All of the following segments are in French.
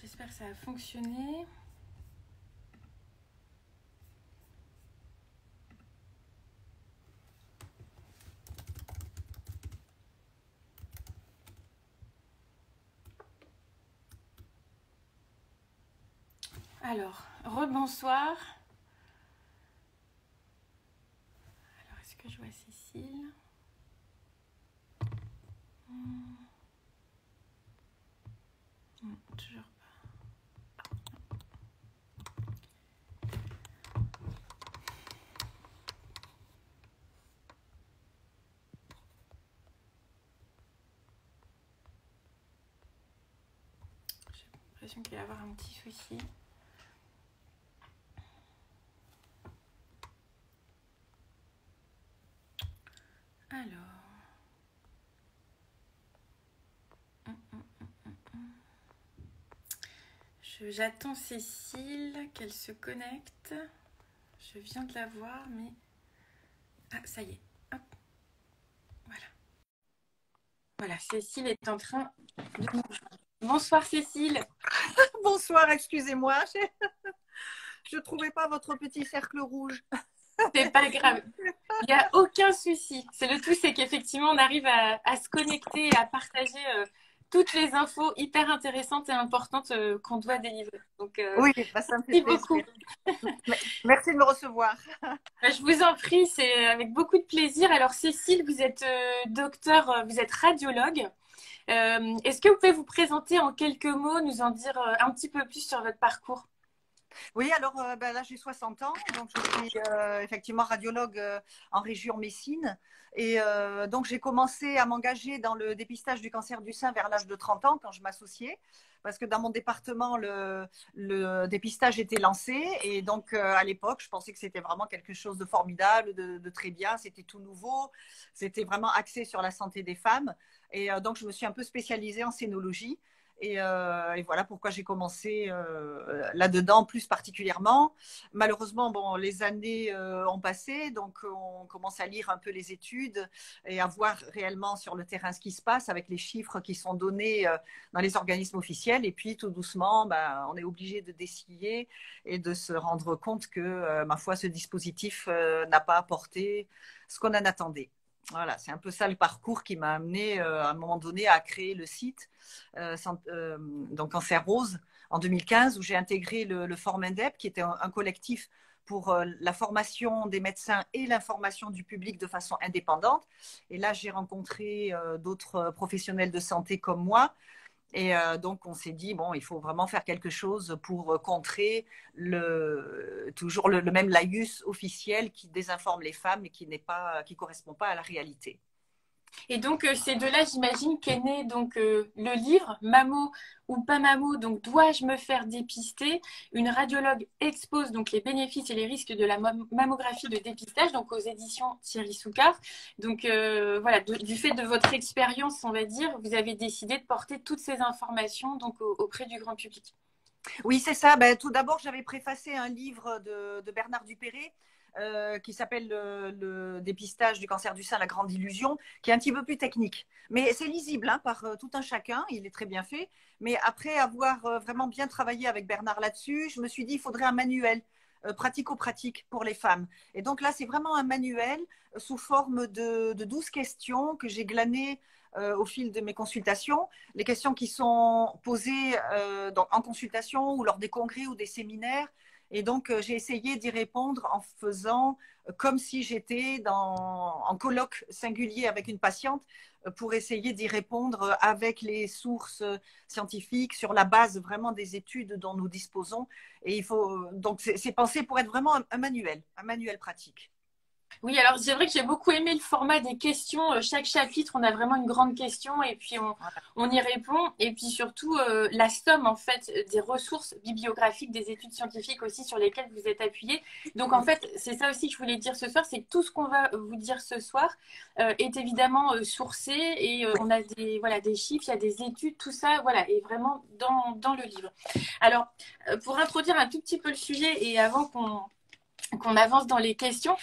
J'espère que ça a fonctionné. Alors, rebonsoir. Alors, est-ce que je vois Cécile? Non, toujours pas. J'ai l'impression qu'il va y avoir un petit souci. Alors. J'attends Cécile, qu'elle se connecte. Je viens de la voir, mais... Ah, ça y est. Hop. Voilà. Voilà, Cécile est en train de nous rejoindre. Bonsoir Cécile. Bonsoir, excusez-moi. Je ne trouvais pas votre petit cercle rouge. C'est pas grave. Il n'y a aucun souci. C'est le tout, c'est qu'effectivement, on arrive à se connecter et à partager toutes les infos hyper intéressantes et importantes qu'on doit délivrer. Donc, oui, bah, ça me fait merci plaisir. beaucoup. Merci de me recevoir. Je vous en prie, c'est avec beaucoup de plaisir. Alors, Cécile, vous êtes docteur, vous êtes radiologue. Est-ce que vous pouvez vous présenter en quelques mots, nous en dire un petit peu plus sur votre parcours? Oui, alors ben, là j'ai 60 ans, donc je suis effectivement radiologue en région Messine. Et donc j'ai commencé à m'engager dans le dépistage du cancer du sein vers l'âge de 30 ans quand je m'associais. Parce que dans mon département, le dépistage était lancé. Et donc, à l'époque, je pensais que c'était vraiment quelque chose de formidable, de très bien. C'était tout nouveau. C'était vraiment axé sur la santé des femmes. Et donc, je me suis un peu spécialisée en scénologie. Et voilà pourquoi j'ai commencé là-dedans plus particulièrement. Malheureusement, bon, les années ont passé, donc on commence à lire un peu les études et à voir réellement sur le terrain ce qui se passe avec les chiffres qui sont donnés dans les organismes officiels. Et puis tout doucement, ben, on est obligé de décider et de se rendre compte que, ma foi, ce dispositif n'a pas apporté ce qu'on en attendait. Voilà, c'est un peu ça le parcours qui m'a amené à un moment donné à créer le site donc Cancer Rose en 2015 où j'ai intégré le Formindep qui était un collectif pour la formation des médecins et l'information du public de façon indépendante. Et là, j'ai rencontré d'autres professionnels de santé comme moi. Et donc, on s'est dit, bon, il faut vraiment faire quelque chose pour contrer toujours le même laïus officiel qui désinforme les femmes et qui qui correspond pas à la réalité. Et donc, c'est de là, j'imagine, qu'est né donc, le livre Mammo ou pas Mammo, donc dois-je me faire dépister? Une radiologue expose donc les bénéfices et les risques de la mammographie de dépistage, donc aux éditions Thierry Soucard. Donc voilà, du fait de votre expérience, on va dire, vous avez décidé de porter toutes ces informations donc auprès du grand public. Oui, c'est ça. Ben, tout d'abord, j'avais préfacé un livre de Bernard Dupéré qui s'appelle le dépistage du cancer du sein, la grande illusion, qui est un petit peu plus technique. Mais c'est lisible hein, par tout un chacun, il est très bien fait. Mais après avoir vraiment bien travaillé avec Bernard là-dessus, je me suis dit il faudrait un manuel pratico-pratique pour les femmes. Et donc là, c'est vraiment un manuel sous forme de 12 questions que j'ai glanées au fil de mes consultations, les questions qui sont posées en consultation ou lors des congrès ou des séminaires. Et donc, j'ai essayé d'y répondre en faisant comme si j'étais en colloque singulier avec une patiente pour essayer d'y répondre avec les sources scientifiques sur la base vraiment des études dont nous disposons. Et il faut donc c'est pensé pour être vraiment un manuel pratique. Oui, alors c'est vrai que j'ai beaucoup aimé le format des questions. Chaque chapitre, on a vraiment une grande question et puis Voilà. on y répond. Et puis surtout, la somme en fait des ressources bibliographiques, des études scientifiques aussi sur lesquelles vous êtes appuyé. Donc en fait, c'est ça aussi que je voulais dire ce soir, c'est que tout ce qu'on va vous dire ce soir est évidemment sourcé et Oui. on a des chiffres, il y a des études, tout ça, voilà, est vraiment dans le livre. Alors, pour introduire un tout petit peu le sujet et avant qu'on avance dans les questions.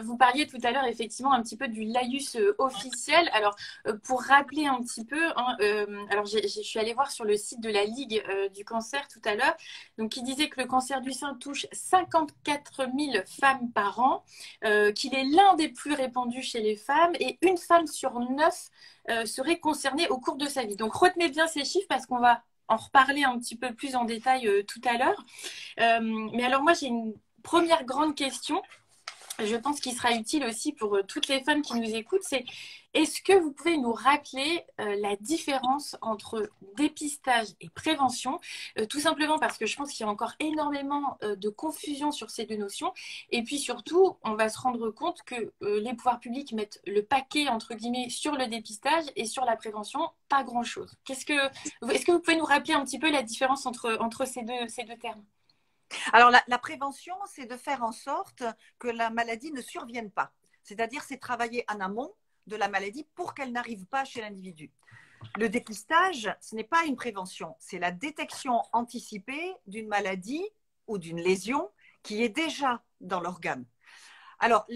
Vous parliez tout à l'heure effectivement un petit peu du laïus officiel. Alors, pour rappeler un petit peu, hein, alors je suis allée voir sur le site de la Ligue du cancer tout à l'heure, donc qui disait que le cancer du sein touche 54 000 femmes par an, qu'il est l'un des plus répandus chez les femmes et une femme sur 9 serait concernée au cours de sa vie. Donc retenez bien ces chiffres parce qu'on va en reparler un petit peu plus en détail tout à l'heure. Mais alors moi j'ai une première grande question, je pense qu'il sera utile aussi pour toutes les femmes qui nous écoutent, c'est est-ce que vous pouvez nous rappeler la différence entre dépistage et prévention, tout simplement parce que je pense qu'il y a encore énormément de confusion sur ces deux notions, et puis surtout, on va se rendre compte que les pouvoirs publics mettent le paquet, entre guillemets, sur le dépistage et sur la prévention, pas grand-chose. Est-ce que vous pouvez nous rappeler un petit peu la différence entre ces deux termes? Alors, la prévention, c'est de faire en sorte que la maladie ne survienne pas. C'est-à-dire, c'est travailler en amont de la maladie pour qu'elle n'arrive pas chez l'individu. Le dépistage, ce n'est pas une prévention, c'est la détection anticipée d'une maladie ou d'une lésion qui est déjà dans l'organe. Alors,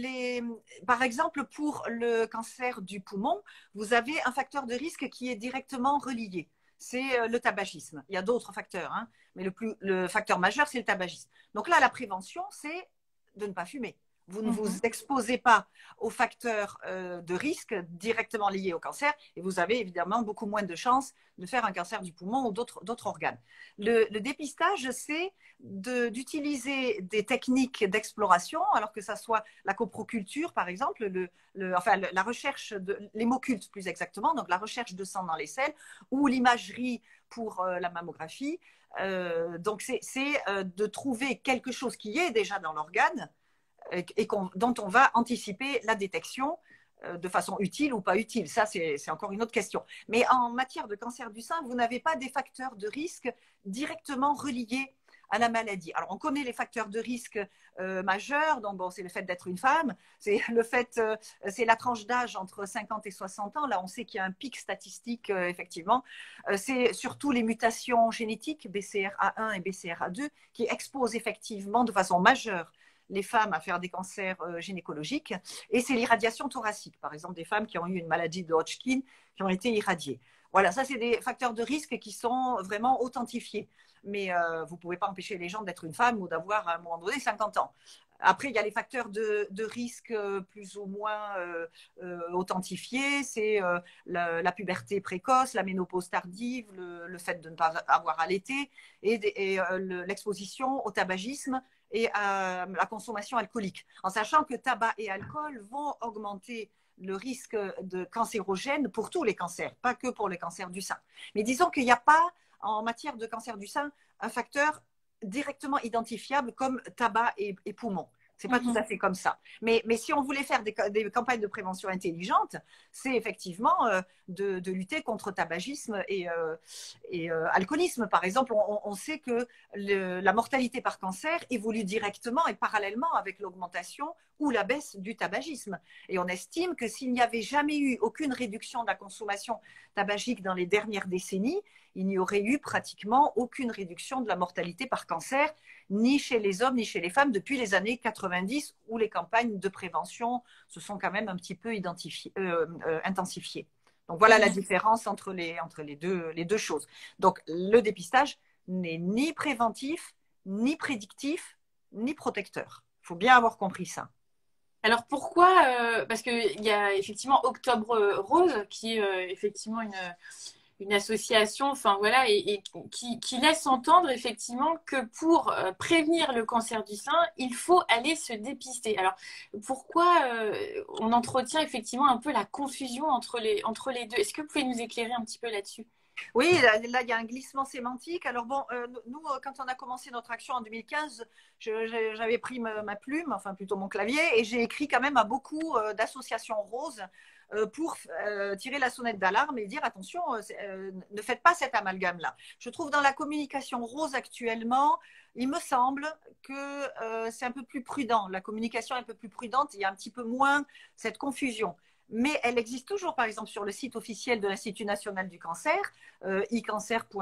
par exemple, pour le cancer du poumon, vous avez un facteur de risque qui est directement relié. C'est le tabagisme. Il y a d'autres facteurs, hein, mais le facteur majeur, c'est le tabagisme. Donc là, la prévention, c'est de ne pas fumer. Vous ne vous exposez pas aux facteurs de risque directement liés au cancer et vous avez évidemment beaucoup moins de chances de faire un cancer du poumon ou d'autres organes. Le dépistage, c'est d'utiliser des techniques d'exploration, alors que ça soit la coproculture, par exemple, la recherche l'hémoculte plus exactement, donc la recherche de sang dans les selles, ou l'imagerie pour la mammographie. Donc, c'est de trouver quelque chose qui est déjà dans l'organe et dont on va anticiper la détection de façon utile ou pas utile. Ça, c'est encore une autre question. Mais en matière de cancer du sein, vous n'avez pas des facteurs de risque directement reliés à la maladie. Alors, on connaît les facteurs de risque majeurs. Donc, bon, c'est le fait d'être une femme, c'est la tranche d'âge entre 50 et 60 ans. Là, on sait qu'il y a un pic statistique, effectivement. C'est surtout les mutations génétiques, BCRA1 et BCRA2, qui exposent effectivement de façon majeure les femmes à faire des cancers gynécologiques. Et c'est l'irradiation thoracique, par exemple, des femmes qui ont eu une maladie de Hodgkin, qui ont été irradiées. Voilà, ça, c'est des facteurs de risque qui sont vraiment authentifiés. Mais vous ne pouvez pas empêcher les gens d'être une femme ou d'avoir à un moment donné 50 ans. Après, il y a les facteurs de risque plus ou moins authentifiés. C'est la puberté précoce, la ménopause tardive, le fait de ne pas avoir allaité et l'exposition au tabagisme et à la consommation alcoolique. En sachant que tabac et alcool vont augmenter le risque de cancérogène pour tous les cancers, pas que pour le cancer du sein. Mais disons qu'il n'y a pas, en matière de cancer du sein, un facteur directement identifiable comme tabac et poumon. Ce n'est pas tout à fait comme ça. Mais si on voulait faire des campagnes de prévention intelligentes, c'est effectivement de lutter contre tabagisme et alcoolisme. Par exemple, on sait que la mortalité par cancer évolue directement et parallèlement avec l'augmentation ou la baisse du tabagisme. Et on estime que s'il n'y avait jamais eu aucune réduction de la consommation tabagique dans les dernières décennies, il n'y aurait eu pratiquement aucune réduction de la mortalité par cancer, ni chez les hommes, ni chez les femmes, depuis les années 90, où les campagnes de prévention se sont quand même un petit peu intensifiées. Donc voilà la différence entre les deux choses. Donc le dépistage n'est ni préventif, ni prédictif, ni protecteur. Il faut bien avoir compris ça. Alors pourquoi parce qu'il y a effectivement Octobre Rose, qui est effectivement une association, enfin voilà, et qui laisse entendre effectivement que pour prévenir le cancer du sein, il faut aller se dépister. Alors pourquoi on entretient effectivement un peu la confusion entre les deux? Est-ce que vous pouvez nous éclairer un petit peu là-dessus? Oui, là, il y a un glissement sémantique. Alors bon, nous, quand on a commencé notre action en 2015, j'avais pris ma plume, enfin plutôt mon clavier, et j'ai écrit quand même à beaucoup d'associations roses pour tirer la sonnette d'alarme et dire attention, ne faites pas cet amalgame-là. Je trouve dans la communication rose actuellement, il me semble que c'est un peu plus prudent. La communication est un peu plus prudente, il y a un petit peu moins cette confusion. mais elle existe toujours, par exemple, sur le site officiel de l'Institut national du cancer, ecancer.fr,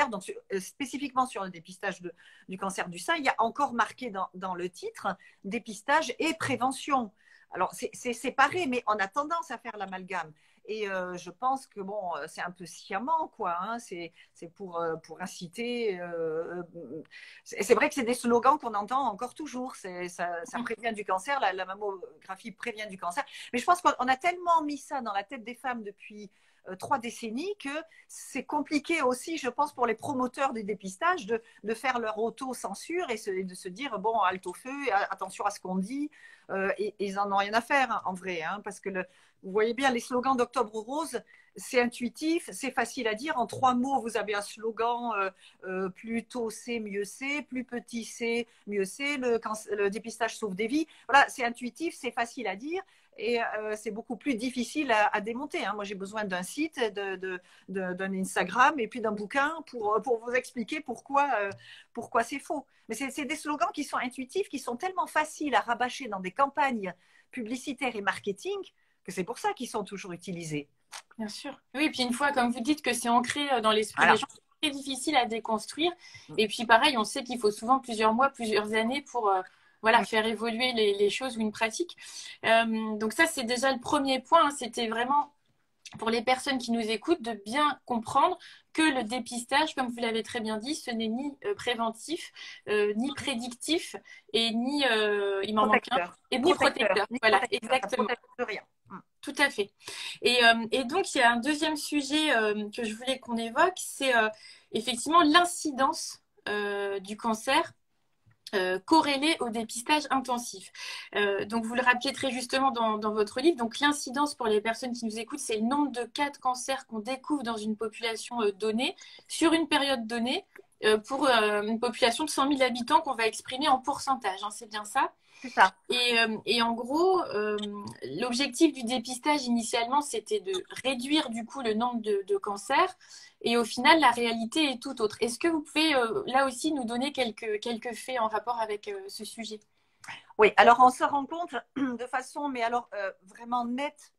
donc spécifiquement sur le dépistage du cancer du sein, il y a encore marqué dans le titre dépistage et prévention. Alors, c'est séparé, mais on a tendance à faire l'amalgame. Et je pense que bon, c'est un peu sciemment, quoi. Hein, c'est pour inciter. C'est vrai que c'est des slogans qu'on entend encore toujours. Ça prévient du cancer, la mammographie prévient du cancer. Mais je pense qu'on a tellement mis ça dans la tête des femmes depuis 3 décennies que c'est compliqué aussi, je pense, pour les promoteurs du dépistage de faire leur auto-censure et de se dire, bon, halte au feu, attention à ce qu'on dit. Et ils en ont rien à faire, hein, en vrai, hein, parce que vous voyez bien, les slogans d'Octobre Rose, c'est intuitif, c'est facile à dire. En 3 mots, vous avez un slogan plus tôt c'est, mieux c'est, plus petit c'est, mieux c'est, le dépistage sauve des vies. Voilà, c'est intuitif, c'est facile à dire et c'est beaucoup plus difficile à démonter. Hein. Moi, j'ai besoin d'un site, d'un Instagram et puis d'un bouquin pour vous expliquer pourquoi c'est faux. Mais c'est des slogans qui sont intuitifs, qui sont tellement faciles à rabâcher dans des campagnes publicitaires et marketing que c'est pour ça qu'ils sont toujours utilisés. Bien sûr. Oui, et puis une fois, comme vous dites, que c'est ancré dans l'esprit des gens, c'est très difficile à déconstruire. Et puis pareil, on sait qu'il faut souvent plusieurs mois, plusieurs années pour faire évoluer les choses ou une pratique. Donc ça, c'est déjà le premier point. Hein. C'était vraiment pour les personnes qui nous écoutent de bien comprendre que le dépistage, comme vous l'avez très bien dit, ce n'est ni préventif, ni prédictif et ni il m'en manque un, et ni protecteur. Voilà, exactement. Ça protège rien. Tout à fait. Et donc, il y a un deuxième sujet que je voulais qu'on évoque, c'est effectivement l'incidence du cancer corrélée au dépistage intensif. Donc, vous le rappelez très justement dans votre livre. Donc, l'incidence pour les personnes qui nous écoutent, c'est le nombre de cas de cancer qu'on découvre dans une population donnée, sur une période donnée, pour une population de 100 000 habitants qu'on va exprimer en pourcentage. Hein, c'est bien ça? C'est ça. Et en gros, l'objectif du dépistage initialement, c'était de réduire du coup le nombre de cancers. Et au final, la réalité est tout autre. Est-ce que vous pouvez là aussi nous donner quelques faits en rapport avec ce sujet? Oui, alors on se rend compte de façon, mais alors vraiment nette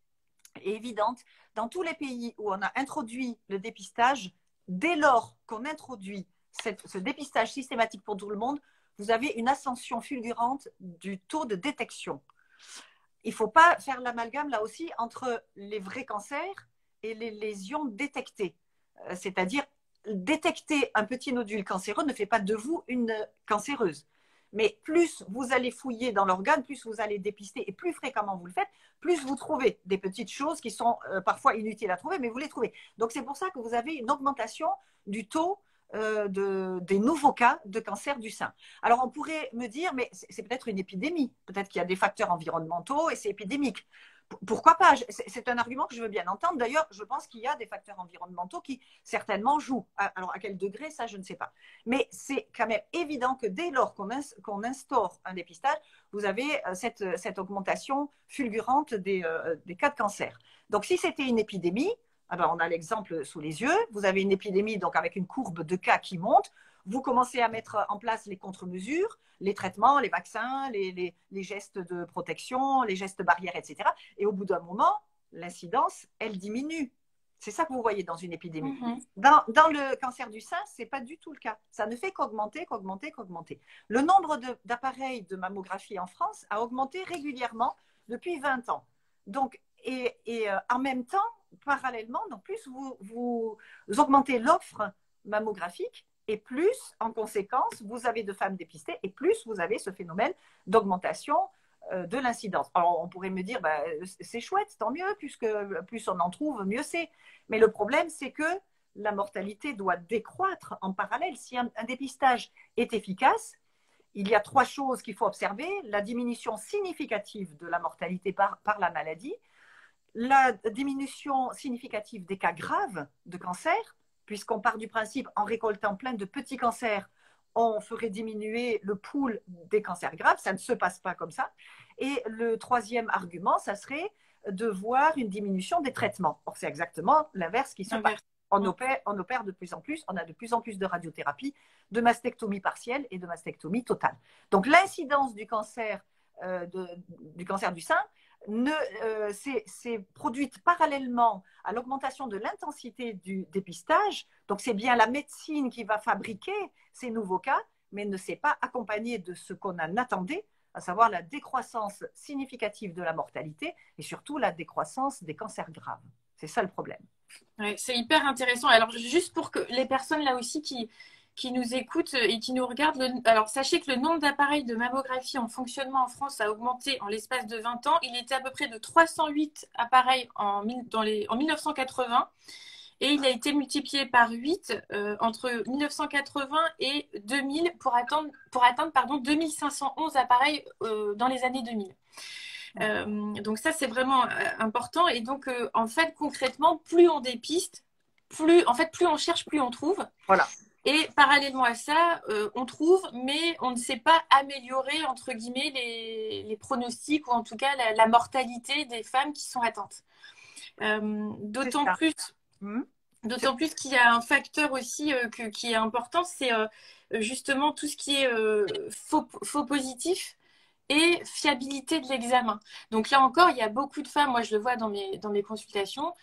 et évidente, dans tous les pays où on a introduit le dépistage, dès lors qu'on introduit ce dépistage systématique pour tout le monde, vous avez une ascension fulgurante du taux de détection. Il ne faut pas faire l'amalgame là aussi entre les vrais cancers et les lésions détectées. C'est-à-dire, détecter un petit nodule cancéreux ne fait pas de vous une cancéreuse. Mais plus vous allez fouiller dans l'organe, plus vous allez dépister et plus fréquemment vous le faites, plus vous trouvez des petites choses qui sont parfois inutiles à trouver, mais vous les trouvez. Donc c'est pour ça que vous avez une augmentation du taux des nouveaux cas de cancer du sein. Alors on pourrait me dire, mais c'est peut-être une épidémie, peut-être qu'il y a des facteurs environnementaux et c'est épidémique. Pourquoi pas? C'est un argument que je veux bien entendre. D'ailleurs, je pense qu'il y a des facteurs environnementaux qui certainement jouent. Alors, à quel degré, ça, je ne sais pas. Mais c'est quand même évident que dès lors qu'on instaure un dépistage, vous avez cette augmentation fulgurante des cas de cancer. Donc, si c'était une épidémie, alors on a l'exemple sous les yeux. Vous avez une épidémie donc avec une courbe de cas qui monte. Vous commencez à mettre en place les contre-mesures, les traitements, les vaccins, les gestes de protection, les gestes barrières, etc. Et au bout d'un moment, l'incidence, elle diminue. C'est ça que vous voyez dans une épidémie. Dans le cancer du sein, ce n'est pas du tout le cas. Ça ne fait qu'augmenter, qu'augmenter, qu'augmenter. Le nombre d'appareils de mammographie en France a augmenté régulièrement depuis 20 ans. Donc, et en même temps, parallèlement, donc plus vous augmentez l'offre mammographique, et plus, en conséquence, vous avez de femmes dépistées, et plus vous avez ce phénomène d'augmentation de l'incidence. Alors, on pourrait me dire, bah, c'est chouette, tant mieux, puisque plus on en trouve, mieux c'est. Mais le problème, c'est que la mortalité doit décroître en parallèle. Si un dépistage est efficace, il y a 3 choses qu'il faut observer. La diminution significative de la mortalité par la maladie, la diminution significative des cas graves de cancer, puisqu'on part du principe, en récoltant plein de petits cancers, on ferait diminuer le pool des cancers graves. Ça ne se passe pas comme ça. Et le 3e argument, ça serait de voir une diminution des traitements. Or, c'est exactement l'inverse qui se passe. On opère de plus en plus, on a de plus en plus de radiothérapie, de mastectomie partielle et de mastectomie totale. Donc, l'incidence du cancer du sein c'est produite parallèlement à l'augmentation de l'intensité du dépistage. Donc, c'est bien la médecine qui va fabriquer ces nouveaux cas, mais ne s'est pas accompagnée de ce qu'on en attendait, à savoir la décroissance significative de la mortalité et surtout la décroissance des cancers graves. C'est ça le problème. Ouais, c'est hyper intéressant. Alors, juste pour que les personnes là aussi qui nous écoutent et qui nous regardent, alors sachez que le nombre d'appareils de mammographie en fonctionnement en France a augmenté en l'espace de 20 ans. Il était à peu près de 308 appareils en 1980 et il a été multiplié par 8 entre 1980 et 2000 pour atteindre 2511 appareils dans les années 2000. Donc ça, c'est vraiment important. Et donc, en fait, concrètement, plus on dépiste, plus on cherche, plus on trouve. Voilà. Et parallèlement à ça, on trouve, mais on ne sait pas améliorer, entre guillemets, les pronostics ou en tout cas la mortalité des femmes qui sont atteintes. D'autant plus qu'il y a un facteur aussi qui est important, c'est justement tout ce qui est faux positif et fiabilité de l'examen. Donc là encore, il y a beaucoup de femmes, moi je le vois dans mes consultations,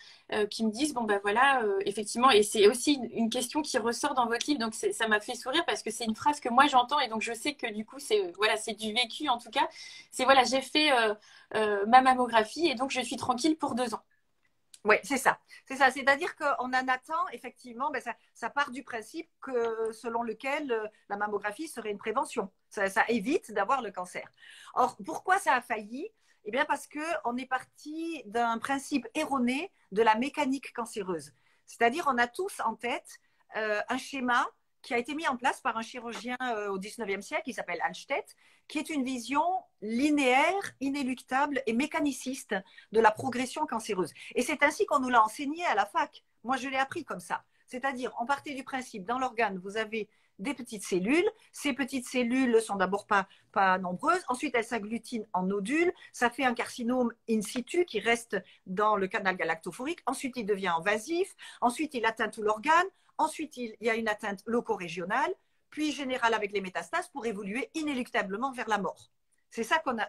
qui me disent, bon ben voilà, effectivement, et c'est aussi une question qui ressort dans votre livre, donc ça m'a fait sourire parce que c'est une phrase que moi j'entends et donc je sais que du coup, c'est du vécu en tout cas. C'est voilà, j'ai fait ma mammographie et donc je suis tranquille pour 2 ans. Oui, c'est ça. C'est ça. C'est-à-dire qu'on en attend, effectivement, ben ça part du principe selon lequel la mammographie serait une prévention. Ça évite d'avoir le cancer. Or, pourquoi ça a failli? Eh bien, parce qu'on est parti d'un principe erroné de la mécanique cancéreuse. C'est-à-dire, on a tous en tête un schéma qui a été mis en place par un chirurgien au 19e siècle, qui s'appelle Alstedt, qui est une vision linéaire, inéluctable et mécaniciste de la progression cancéreuse. Et c'est ainsi qu'on nous l'a enseigné à la fac. Moi, je l'ai appris comme ça. C'est-à-dire, on partait du principe, dans l'organe, vous avez des petites cellules. Ces petites cellules ne sont d'abord pas nombreuses. Ensuite, elles s'agglutinent en nodules. Ça fait un carcinome in situ qui reste dans le canal galactophorique. Ensuite, il devient invasif. Ensuite, il atteint tout l'organe. Ensuite, il y a une atteinte loco-régionale, puis générale avec les métastases pour évoluer inéluctablement vers la mort. C'est ça qu'on a.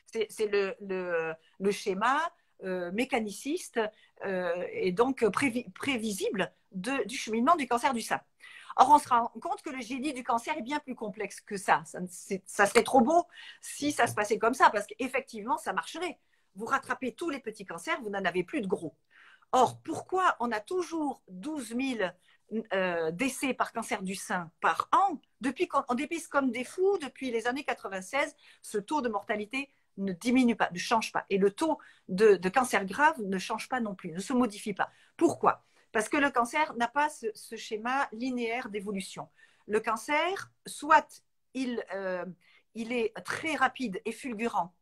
C'est le schéma mécaniciste et donc prévisible du cheminement du cancer du sein. Or, on se rend compte que le génie du cancer est bien plus complexe que ça. Ça serait trop beau si ça se passait comme ça, parce qu'effectivement, ça marcherait. Vous rattrapez tous les petits cancers, vous n'en avez plus de gros. Or, pourquoi on a toujours 12 000 décès par cancer du sein par an? Depuis qu'on dépiste comme des fous, depuis les années 96, ce taux de mortalité ne diminue pas, ne change pas. Et le taux de cancer grave ne change pas non plus, ne se modifie pas. Pourquoi? Parce que le cancer n'a pas ce schéma linéaire d'évolution. Le cancer, soit il est très rapide et fulgurant.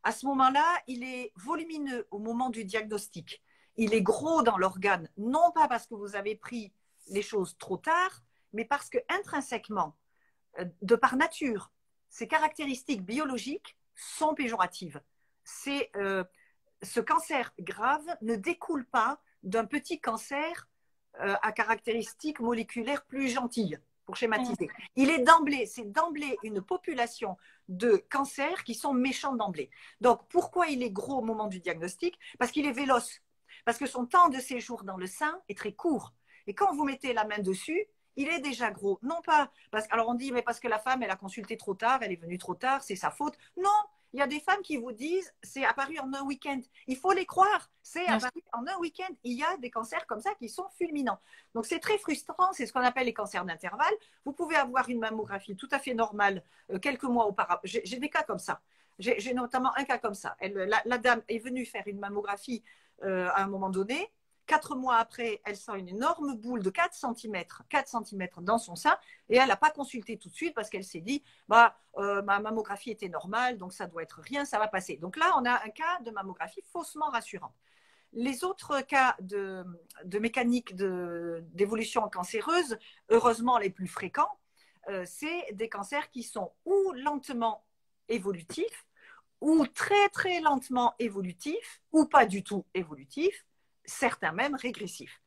À ce moment-là, il est volumineux au moment du diagnostic. Il est gros dans l'organe, non pas parce que vous avez pris les choses trop tard, mais parce que intrinsèquement, de par nature, ces caractéristiques biologiques sont péjoratives. Ce cancer grave ne découle pas d'un petit cancer à caractéristiques moléculaires plus gentilles, pour schématiser. C'est d'emblée une population de cancers qui sont méchants d'emblée. Donc, pourquoi il est gros au moment du diagnostic? Parce qu'il est véloce. Parce que son temps de séjour dans le sein est très court. Et quand vous mettez la main dessus, il est déjà gros. Non pas parce alors on dit mais parce que la femme elle a consulté trop tard, elle est venue trop tard, c'est sa faute. Non, il y a des femmes qui vous disent c'est apparu en un week-end. Il faut les croire. C'est apparu en un week-end. Il y a des cancers comme ça qui sont fulminants. Donc c'est très frustrant. C'est ce qu'on appelle les cancers d'intervalle. Vous pouvez avoir une mammographie tout à fait normale quelques mois auparavant. J'ai des cas comme ça. J'ai notamment un cas comme ça. La dame est venue faire une mammographie à un moment donné. 4 mois après, elle sent une énorme boule de 4 cm dans son sein et elle n'a pas consulté tout de suite parce qu'elle s'est dit ma mammographie était normale, donc ça doit être rien, ça va passer. Donc là, on a un cas de mammographie faussement rassurant. Les autres cas de mécanique d'évolution cancéreuse, heureusement les plus fréquents, c'est des cancers qui sont ou lentement évolutifs, ou très très lentement évolutifs, ou pas du tout évolutifs, certains même régressifs.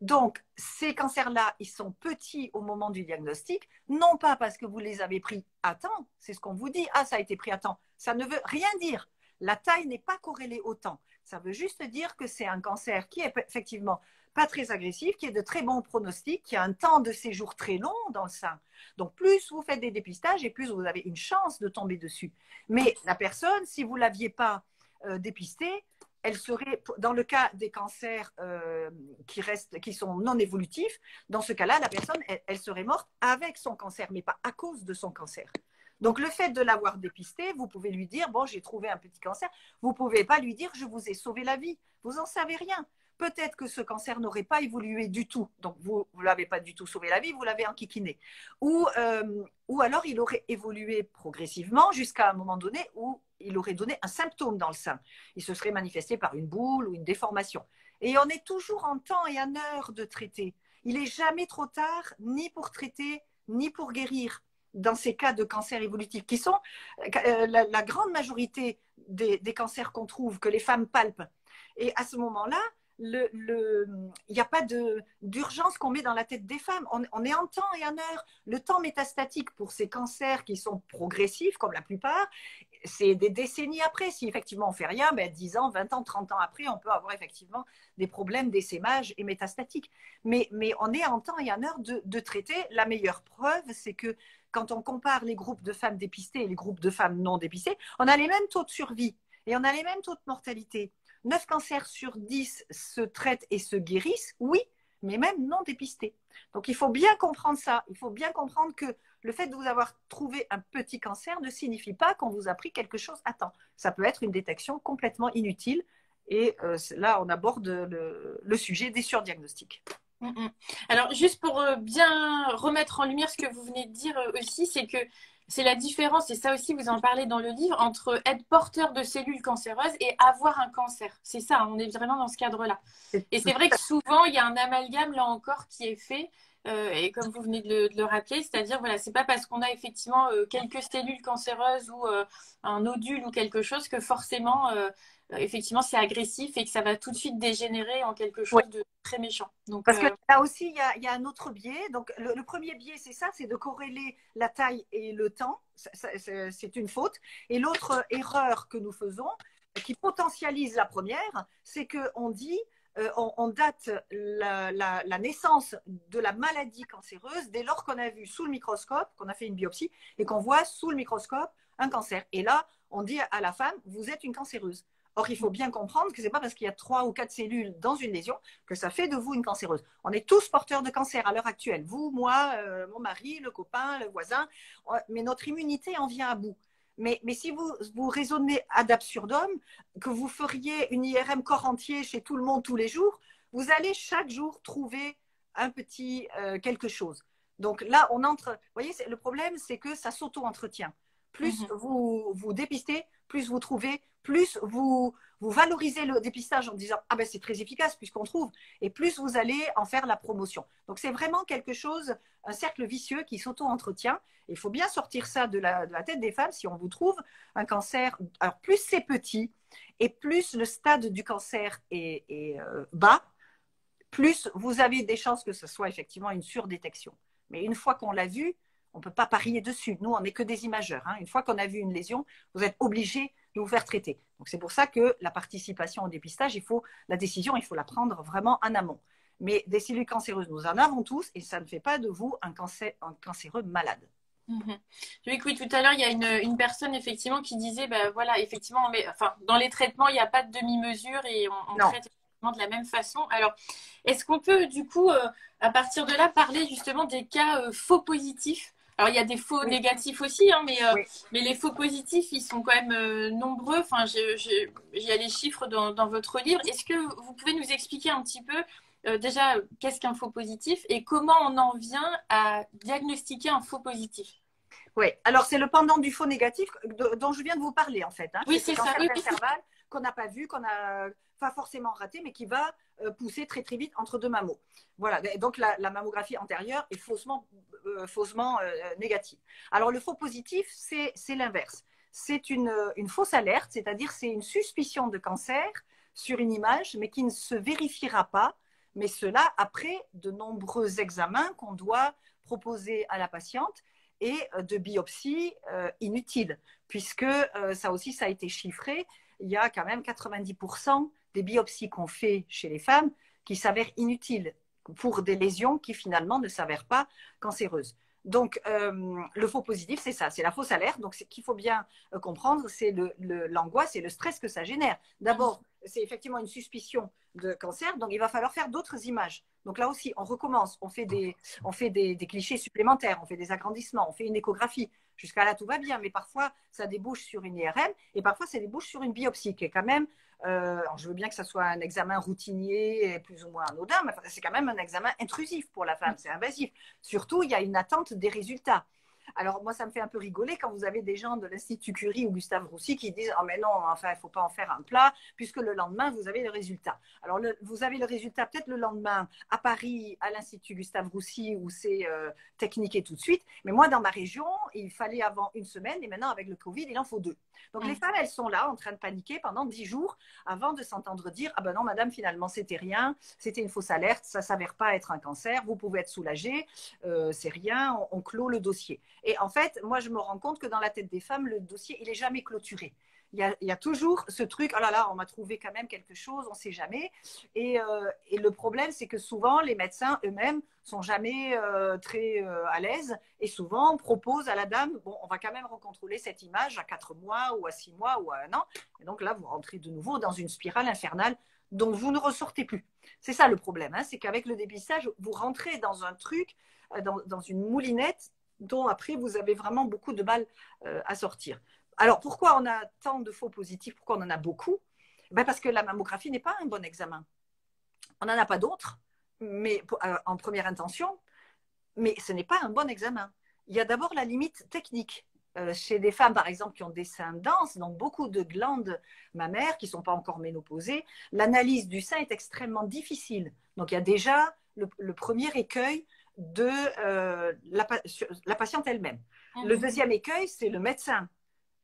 Donc, ces cancers-là, ils sont petits au moment du diagnostic, non pas parce que vous les avez pris à temps, c'est ce qu'on vous dit, ça a été pris à temps, ça ne veut rien dire. La taille n'est pas corrélée au temps. Ça veut juste dire que c'est un cancer qui est effectivement pas très agressif, qui est de très bons pronostics, qui a un temps de séjour très long dans le sein. Donc, plus vous faites des dépistages et plus vous avez une chance de tomber dessus. Mais la personne, si vous ne l'aviez pas dépistée, elle serait, dans le cas des cancers qui sont non évolutifs, dans ce cas-là, la personne, elle serait morte avec son cancer, mais pas à cause de son cancer. Donc, le fait de l'avoir dépisté, vous pouvez lui dire, bon, j'ai trouvé un petit cancer. Vous ne pouvez pas lui dire, je vous ai sauvé la vie. Vous n'en savez rien. Peut-être que ce cancer n'aurait pas évolué du tout. Donc, vous ne l'avez pas du tout sauvé la vie, vous l'avez enquiquiné. Ou alors, il aurait évolué progressivement jusqu'à un moment donné où il aurait donné un symptôme dans le sein. Il se serait manifesté par une boule ou une déformation. Et on est toujours en temps et en heure de traiter. Il n'est jamais trop tard, ni pour traiter, ni pour guérir dans ces cas de cancer évolutif, qui sont la grande majorité des cancers qu'on trouve, que les femmes palpent. Et à ce moment-là, il n'y a pas d'urgence qu'on met dans la tête des femmes. On est en temps et en heure. Le temps métastatique pour ces cancers qui sont progressifs, comme la plupart, c'est des décennies après. Si effectivement on ne fait rien, 10 ans, 20 ans, 30 ans après, on peut avoir effectivement des problèmes d'essaimage et métastatiques. Mais on est en temps et en heure de traiter. La meilleure preuve, c'est que quand on compare les groupes de femmes dépistées et les groupes de femmes non dépistées, on a les mêmes taux de survie et on a les mêmes taux de mortalité. 9 cancers sur 10 se traitent et se guérissent, oui, mais même non dépistés. Donc, il faut bien comprendre ça. Il faut bien comprendre que le fait de vous avoir trouvé un petit cancer ne signifie pas qu'on vous a pris quelque chose à temps. Ça peut être une détection complètement inutile. Et là, on aborde le sujet des surdiagnostics. Alors, juste pour bien remettre en lumière ce que vous venez de dire aussi, c'est que c'est la différence, et ça aussi vous en parlez dans le livre, entre être porteur de cellules cancéreuses et avoir un cancer. C'est ça, on est vraiment dans ce cadre-là. Et c'est vrai que souvent, il y a un amalgame, là encore, qui est fait, et comme vous venez de le rappeler, c'est-à-dire, voilà, c'est pas parce qu'on a effectivement quelques cellules cancéreuses ou un nodule ou quelque chose que forcément, effectivement, c'est agressif et que ça va tout de suite dégénérer en quelque chose de très méchant. Donc, parce que là aussi, il y a un autre biais. Donc, le premier biais, c'est ça, c'est de corréler la taille et le temps. C'est une faute. Et l'autre erreur que nous faisons, qui potentialise la première, c'est qu'on dit, on date la naissance de la maladie cancéreuse dès lors qu'on a vu sous le microscope, qu'on a fait une biopsie et qu'on voit sous le microscope un cancer. Et là, on dit à la femme, vous êtes une cancéreuse. Or, il faut bien comprendre que ce n'est pas parce qu'il y a 3 ou 4 cellules dans une lésion que ça fait de vous une cancéreuse. On est tous porteurs de cancer à l'heure actuelle. Vous, moi, mon mari, le copain, le voisin. Mais notre immunité en vient à bout. Mais si vous raisonnez ad absurdum, que vous feriez une IRM corps entier chez tout le monde tous les jours, vous allez chaque jour trouver un petit quelque chose. Donc là, on entre. Vous voyez, le problème, c'est que ça s'auto-entretient. Plus vous dépistez, plus vous trouvez, plus vous valorisez le dépistage en disant ah ben c'est très efficace puisqu'on trouve, et plus vous allez en faire la promotion. Donc c'est vraiment quelque chose, un cercle vicieux qui s'auto-entretient. Il faut bien sortir ça de la tête des femmes. Si on vous trouve un cancer, alors plus c'est petit et plus le stade du cancer est bas, plus vous avez des chances que ce soit effectivement une surdétection. Mais une fois qu'on l'a vu, on ne peut pas parier dessus. Nous, on n'est que des imageurs. Hein. Une fois qu'on a vu une lésion, vous êtes obligé de vous faire traiter. Donc, c'est pour ça que la participation au dépistage, la décision, il faut la prendre vraiment en amont. Mais des cellules cancéreuses, nous en avons tous et ça ne fait pas de vous un cancéreux malade. Oui, tout à l'heure, il y a une personne effectivement qui disait, voilà, effectivement, dans les traitements, il n'y a pas de demi-mesure et on traite de la même façon. Alors, est-ce qu'on peut du coup, à partir de là, parler justement des cas faux positifs? Alors, il y a des faux négatifs aussi, hein, mais les faux positifs, ils sont quand même nombreux. Enfin, il y a les chiffres dans votre livre. Est-ce que vous pouvez nous expliquer un petit peu déjà qu'est-ce qu'un faux positif et comment on en vient à diagnostiquer un faux positif? Oui, alors c'est le pendant du faux négatif dont je viens de vous parler en fait. Hein. Oui, c'est ça. Qu'on n'a pas vu, qu'on n'a pas forcément raté, mais qui va pousser très très vite entre deux mammos. Voilà, donc la mammographie antérieure est faussement négative. Alors le faux positif, c'est l'inverse. C'est une fausse alerte, c'est-à-dire c'est une suspicion de cancer sur une image, mais qui ne se vérifiera pas, mais cela après de nombreux examens qu'on doit proposer à la patiente et de biopsies inutiles, puisque ça aussi, ça a été chiffré. il y a quand même 90% des biopsies qu'on fait chez les femmes qui s'avèrent inutiles pour des lésions qui finalement ne s'avèrent pas cancéreuses. Donc, le faux positif, c'est ça, c'est la fausse alerte. Donc, ce qu'il faut bien comprendre, c'est l'angoisse et le stress que ça génère. D'abord, c'est effectivement une suspicion de cancer, donc il va falloir faire d'autres images. Donc là aussi, on recommence, on fait des clichés supplémentaires, on fait des agrandissements, on fait une échographie. Jusqu'à là, tout va bien, mais parfois, ça débouche sur une IRM et parfois, ça débouche sur une biopsie qui est quand même, alors je veux bien que ça soit un examen routinier, plus ou moins anodin, mais c'est quand même un examen intrusif pour la femme, c'est invasif. Surtout, il y a une attente des résultats. Alors, moi, ça me fait un peu rigoler quand vous avez des gens de l'Institut Curie ou Gustave Roussy qui disent « Oh, mais non, enfin, il ne faut pas en faire un plat, puisque le lendemain, vous avez le résultat. » Alors, vous avez le résultat peut-être le lendemain à Paris, à l'Institut Gustave Roussy, où c'est techniqué tout de suite. Mais moi, dans ma région, il fallait avant une semaine, et maintenant, avec le Covid, il en faut 2. Donc, les femmes, elles sont là, en train de paniquer pendant 10 jours, avant de s'entendre dire « Ah ben non, madame, finalement, c'était rien, c'était une fausse alerte, ça ne s'avère pas être un cancer, vous pouvez être soulagée, c'est rien, on clôt le dossier. » Et en fait, moi, je me rends compte que dans la tête des femmes, le dossier, il n'est jamais clôturé. Il y a toujours ce truc, oh là là, on m'a trouvé quand même quelque chose, on ne sait jamais. Et le problème, c'est que souvent, les médecins eux-mêmes sont jamais très à l'aise et souvent proposent à la dame, bon, on va quand même recontrôler cette image à 4 mois ou à 6 mois ou à 1 an. Et donc là, vous rentrez de nouveau dans une spirale infernale dont vous ne ressortez plus. C'est ça le problème, hein, c'est qu'avec le dépistage, vous rentrez dans un truc, dans une moulinette dont après vous avez vraiment beaucoup de mal à sortir. Alors pourquoi on a tant de faux positifs, pourquoi on en a beaucoup? Ben parce que la mammographie n'est pas un bon examen. On n'en a pas d'autres, mais en première intention, mais ce n'est pas un bon examen. Il y a d'abord la limite technique. Chez des femmes, par exemple, qui ont des seins denses, donc beaucoup de glandes mammaires qui ne sont pas encore ménopausées, l'analyse du sein est extrêmement difficile. Donc il y a déjà le premier écueil de la patiente elle-même. Le deuxième écueil, c'est le médecin.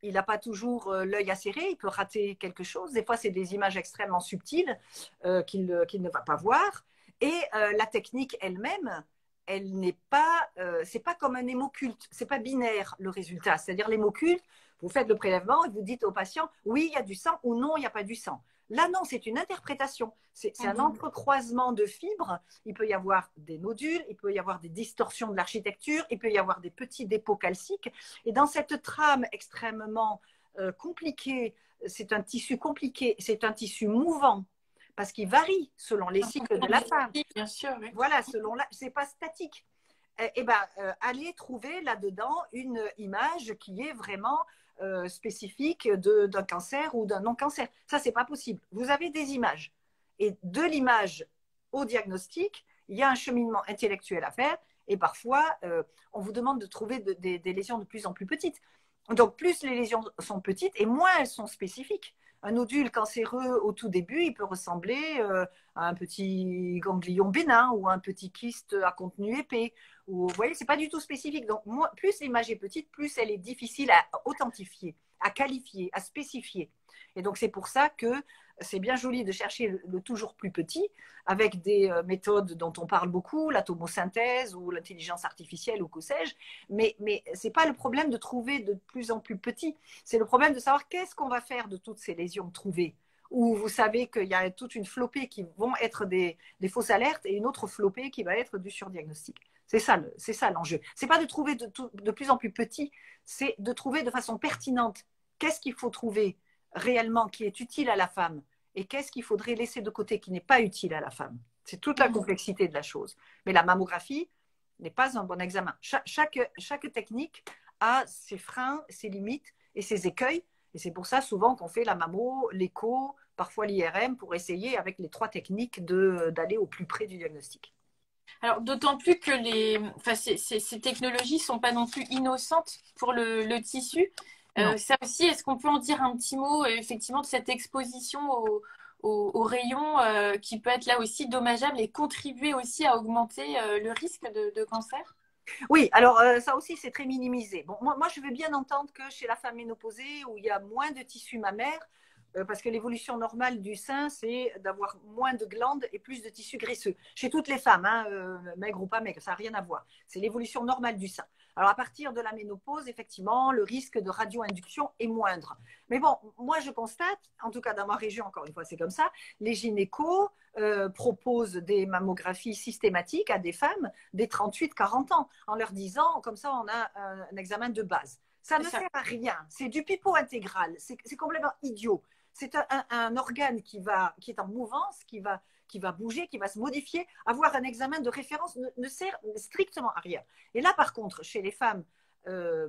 Il n'a pas toujours l'œil acéré, il peut rater quelque chose. Des fois, c'est des images extrêmement subtiles qu'il ne va pas voir. Et la technique elle-même, elle n'est pas, c'est pas comme un hémoculte, c'est pas binaire le résultat. C'est-à-dire l'hémoculte, vous faites le prélèvement et vous dites au patient, oui, il y a du sang ou non, il n'y a pas du sang. Là, non, c'est une interprétation. C'est un entrecroisement de fibres. Il peut y avoir des nodules, il peut y avoir des distorsions de l'architecture, il peut y avoir des petits dépôts calciques. Et dans cette trame extrêmement compliquée, c'est un tissu compliqué, c'est un tissu mouvant, parce qu'il varie selon les cycles de la femme. Bien sûr, oui. Voilà, c'est pas statique. Et ben, allez trouver là-dedans une image qui est vraiment spécifique d'un cancer ou d'un non-cancer. Ça, c'est pas possible. Vous avez des images. Et de l'image au diagnostic, il y a un cheminement intellectuel à faire. Et parfois, on vous demande de trouver des lésions de plus en plus petites. Donc, plus les lésions sont petites et moins elles sont spécifiques. Un nodule cancéreux au tout début, il peut ressembler à un petit ganglion bénin ou un petit kyste à contenu épais. Ou, vous voyez, ce n'est pas du tout spécifique. Donc, plus l'image est petite, plus elle est difficile à authentifier, à qualifier, à spécifier. Et donc, c'est pour ça que c'est bien joli de chercher le toujours plus petit avec des méthodes dont on parle beaucoup, la tomosynthèse ou l'intelligence artificielle ou que sais-je. Mais ce n'est pas le problème de trouver de plus en plus petit. C'est le problème de savoir qu'est-ce qu'on va faire de toutes ces lésions trouvées. Où vous savez qu'il y a toute une flopée qui vont être des fausses alertes et une autre flopée qui va être du surdiagnostic. C'est ça l'enjeu. Ce n'est pas de trouver de plus en plus petit, c'est de trouver de façon pertinente qu'est-ce qu'il faut trouver réellement qui est utile à la femme et qu'est-ce qu'il faudrait laisser de côté qui n'est pas utile à la femme. C'est toute la complexité de la chose. Mais la mammographie n'est pas un bon examen. Chaque technique a ses freins, ses limites et ses écueils. Et c'est pour ça souvent qu'on fait la mammo, l'écho, parfois l'IRM pour essayer avec les 3 techniques d'aller au plus près du diagnostic. Alors, d'autant plus que ces technologies ne sont pas non plus innocentes pour le tissu. Ça aussi, est-ce qu'on peut en dire un petit mot effectivement de cette exposition aux rayons qui peut être là aussi dommageable et contribuer aussi à augmenter le risque de cancer? Oui, alors ça aussi c'est très minimisé. Bon, moi je veux bien entendre que chez la femme ménopausée où il y a moins de tissu mammaire, parce que l'évolution normale du sein, c'est d'avoir moins de glandes et plus de tissu graisseux. Chez toutes les femmes, hein, maigres ou pas maigres, ça n'a rien à voir. C'est l'évolution normale du sein. Alors, à partir de la ménopause, effectivement, le risque de radio-induction est moindre. Mais bon, moi, je constate, en tout cas dans ma région, encore une fois, c'est comme ça, les gynécos proposent des mammographies systématiques à des femmes des 38-40 ans, en leur disant, comme ça, on a un examen de base. Ça ne sert à rien. C'est du pipeau intégral. C'est complètement idiot. C'est un organe qui est en mouvance, qui va bouger, qui va se modifier. Avoir un examen de référence ne sert strictement à rien. Et là, par contre, chez les femmes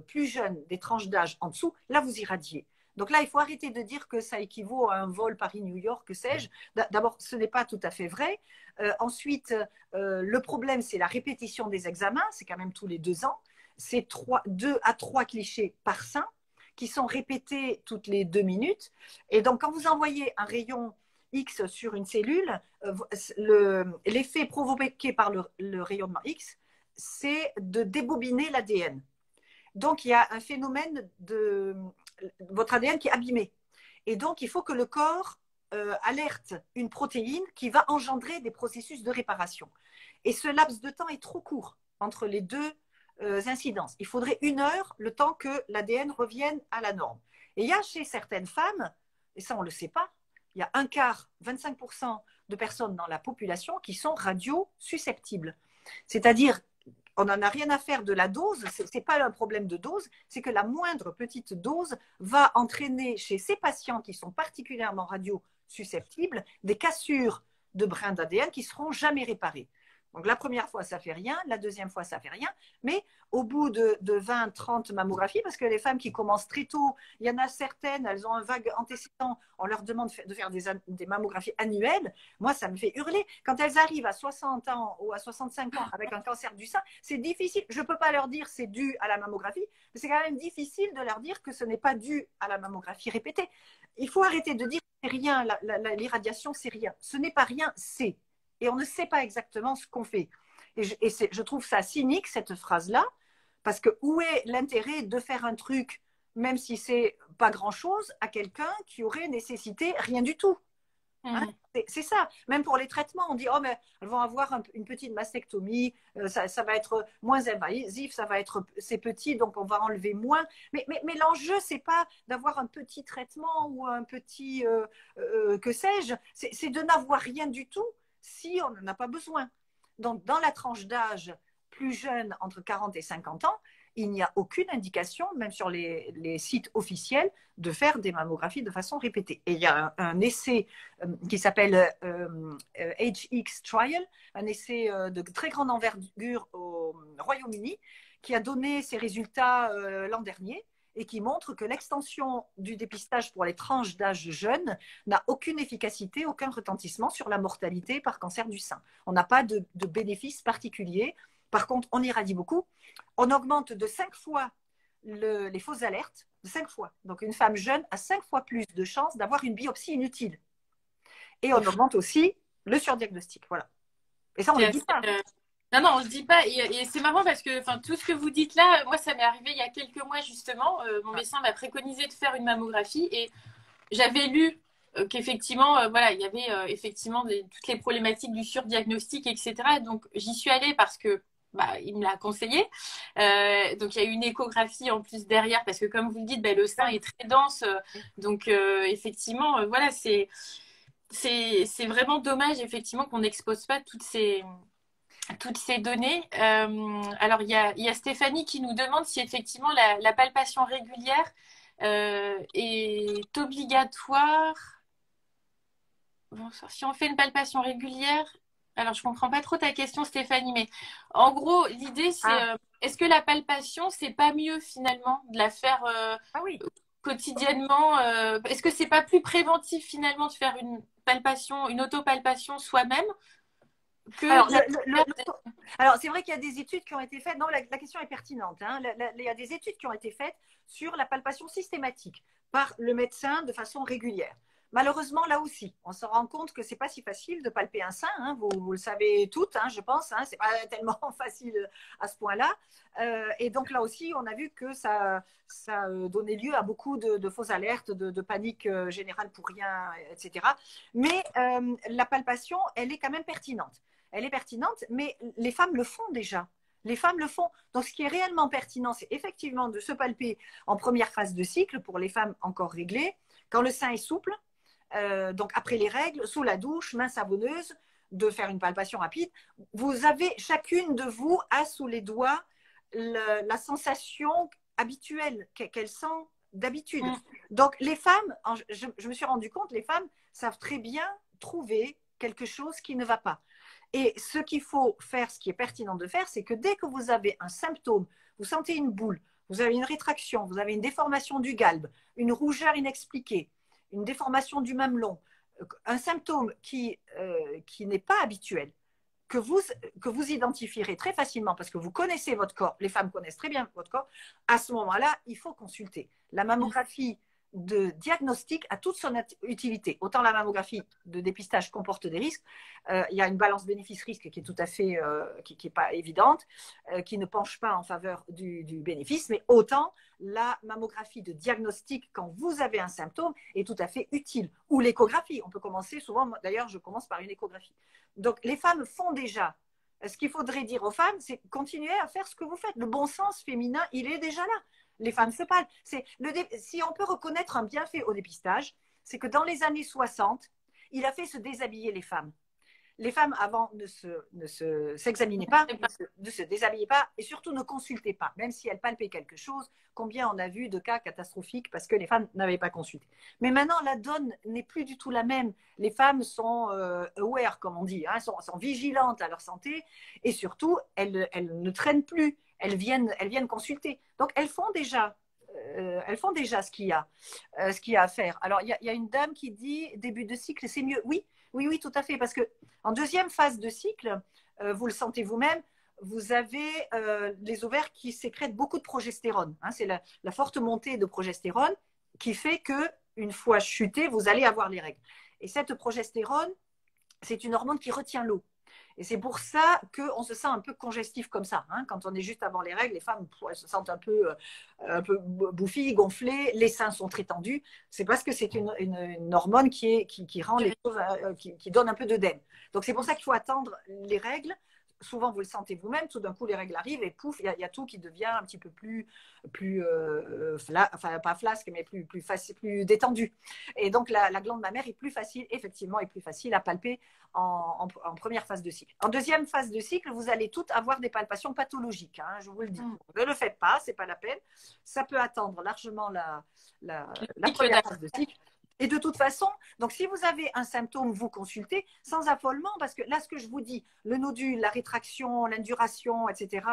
plus jeunes, des tranches d'âge en dessous, là, vous irradiez. Donc là, il faut arrêter de dire que ça équivaut à un vol Paris-New York, que sais-je. D'abord, ce n'est pas tout à fait vrai. Ensuite, le problème, c'est la répétition des examens. C'est quand même tous les 2 ans. C'est 2 à 3 clichés par sein qui sont répétés toutes les 2 minutes. Et donc, quand vous envoyez un rayon X sur une cellule, l'effet provoqué par le rayonnement X, c'est de débobiner l'ADN. Donc, il y a un phénomène de votre ADN qui est abîmé. Et donc, il faut que le corps alerte une protéine qui va engendrer des processus de réparation. Et ce laps de temps est trop court entre les deux incidences. Il faudrait 1 heure, le temps que l'ADN revienne à la norme. Et il y a chez certaines femmes, et ça on ne le sait pas, il y a 1/4, 25% de personnes dans la population qui sont radio-susceptibles. C'est-à-dire, on n'en a rien à faire de la dose, ce n'est pas un problème de dose, c'est que la moindre petite dose va entraîner chez ces patients qui sont particulièrement radio-susceptibles des cassures de brins d'ADN qui ne seront jamais réparées. Donc la première fois, ça ne fait rien, la deuxième fois, ça ne fait rien, mais au bout de 20-30 mammographies, parce que les femmes qui commencent très tôt, il y en a certaines, elles ont un vague antécédent, on leur demande de faire des mammographies annuelles, moi ça me fait hurler. Quand elles arrivent à 60 ans ou à 65 ans avec un cancer du sein, c'est difficile, je ne peux pas leur dire c'est dû à la mammographie, mais c'est quand même difficile de leur dire que ce n'est pas dû à la mammographie répétée. Il faut arrêter de dire c'est rien, l'irradiation c'est rien. Ce n'est pas rien, c'est. Et on ne sait pas exactement ce qu'on fait. Et je trouve ça cynique, cette phrase-là, parce que où est l'intérêt de faire un truc, même si c'est pas grand-chose, à quelqu'un qui aurait nécessité rien du tout, hein? C'est ça. Même pour les traitements, on dit oh mais elles vont avoir une petite mastectomie, ça va être moins invasif, c'est petit donc on va enlever moins. Mais l'enjeu c'est pas d'avoir un petit traitement ou un petit que sais-je, c'est de n'avoir rien du tout si on n'en a pas besoin. Donc, dans la tranche d'âge plus jeune, entre 40 et 50 ans, il n'y a aucune indication, même sur les sites officiels, de faire des mammographies de façon répétée. Et il y a un essai qui s'appelle HX Trial, un essai de très grande envergure au Royaume-Uni, qui a donné ses résultats l'an dernier et qui montre que l'extension du dépistage pour les tranches d'âge jeunes n'a aucune efficacité, aucun retentissement sur la mortalité par cancer du sein. On n'a pas de bénéfice particulier. Par contre, on irradie beaucoup. On augmente de 5 fois les fausses alertes, de 5 fois. Donc, une femme jeune a 5 fois plus de chances d'avoir une biopsie inutile. Et on augmente aussi le surdiagnostic. Voilà. Et ça, on ne le dit pas. Non, non, on ne se dit pas. Et c'est marrant parce que tout ce que vous dites là, moi, ça m'est arrivé il y a quelques mois, justement. Mon médecin m'a préconisé de faire une mammographie et j'avais lu qu'effectivement, voilà, il y avait effectivement toutes les problématiques du surdiagnostic, etc. Donc, j'y suis allée parce que il me l'a conseillé. Donc, il y a eu une échographie en plus derrière parce que, comme vous le dites, le sein est très dense. Donc, effectivement, voilà, c'est vraiment dommage, effectivement, qu'on n'expose pas toutes ces données. Alors, il y a Stéphanie qui nous demande si effectivement la palpation régulière est obligatoire. Bonsoir. Si on fait une palpation régulière, alors je comprends pas trop ta question, Stéphanie, mais en gros, l'idée c'est est-ce que la palpation, c'est pas mieux finalement de la faire quotidiennement est-ce que c'est pas plus préventif finalement de faire une palpation, une autopalpation soi-même? Alors, c'est vrai qu'il y a des études qui ont été faites. Non, la question est pertinente. Hein. Il y a des études qui ont été faites sur la palpation systématique par le médecin de façon régulière. Malheureusement, là aussi, on se rend compte que c'est pas si facile de palper un sein. Hein, vous le savez toutes, hein, je pense. Hein, c'est pas tellement facile à ce point-là. Et donc là aussi, on a vu que ça donnait lieu à beaucoup de fausses alertes, de panique générale pour rien, etc. Mais la palpation, elle est quand même pertinente. Elle est pertinente, mais les femmes le font déjà. Les femmes le font. Donc, ce qui est réellement pertinent, c'est effectivement de se palper en première phase de cycle pour les femmes encore réglées, quand le sein est souple. Donc après les règles, sous la douche, main savonneuse, de faire une palpation rapide. Vous avez, chacune de vous a sous les doigts la sensation habituelle qu'elle sent d'habitude. Donc les femmes, je me suis rendu compte, les femmes savent très bien trouver quelque chose qui ne va pas. Et ce qu'il faut faire, ce qui est pertinent de faire, c'est que dès que vous avez un symptôme, vous sentez une boule, vous avez une rétraction, vous avez une déformation du galbe, une rougeur inexpliquée, une déformation du mamelon, un symptôme qui n'est pas habituel, que vous identifierez très facilement parce que vous connaissez votre corps, les femmes connaissent très bien votre corps, à ce moment-là, il faut consulter. La mammographie de diagnostic a toute son utilité. Autant la mammographie de dépistage comporte des risques, il y a une balance bénéfice-risque qui est tout à fait, qui n'est pas évidente, qui ne penche pas en faveur du bénéfice, mais autant la mammographie de diagnostic quand vous avez un symptôme est tout à fait utile. Ou l'échographie, on peut commencer souvent, d'ailleurs je commence par une échographie. Donc les femmes font déjà. Ce qu'il faudrait dire aux femmes, c'est continuer à faire ce que vous faites. Le bon sens féminin, il est déjà là. Les femmes se parlent. Si on peut reconnaître un bienfait au dépistage, c'est que dans les années 60, il a fait se déshabiller les femmes. Les femmes avant ne s'examinaient pas, ne se déshabillaient pas et surtout ne consultaient pas, même si elles palpaient quelque chose. Combien on a vu de cas catastrophiques parce que les femmes n'avaient pas consulté. Mais maintenant, la donne n'est plus du tout la même. Les femmes sont aware, comme on dit, hein, sont vigilantes à leur santé et surtout, elles ne traînent plus. Elles viennent consulter. Donc, elles font déjà ce qu'il y a à faire. Alors, il y a une dame qui dit début de cycle, c'est mieux. Oui, tout à fait. Parce que en deuxième phase de cycle, vous le sentez vous-même, vous avez les ovaires qui sécrètent beaucoup de progestérone. Hein, c'est la forte montée de progestérone qui fait que une fois chuté, vous allez avoir les règles. Et cette progestérone, c'est une hormone qui retient l'eau. Et c'est pour ça qu'on se sent un peu congestif comme ça. Hein. Quand on est juste avant les règles, les femmes elles se sentent un peu bouffies, gonflées, les seins sont très tendus. C'est parce que c'est une hormone qui rend les choses, qui donne un peu d'œdème. Donc c'est pour ça qu'il faut attendre les règles. Souvent, vous le sentez vous-même, tout d'un coup, les règles arrivent et pouf, il y a tout qui devient un petit peu plus enfin, pas flasque, mais plus facile, plus détendu. Et donc, la glande mammaire est plus facile, effectivement, est plus facile à palper en première phase de cycle. En deuxième phase de cycle, vous allez toutes avoir des palpations pathologiques, hein, je vous le dis. Ne le faites pas, c'est pas la peine. Ça peut attendre largement la première phase de cycle. Et de toute façon, donc si vous avez un symptôme, vous consultez sans affolement, parce que là, ce que je vous dis, le nodule, la rétraction, l'induration, etc.,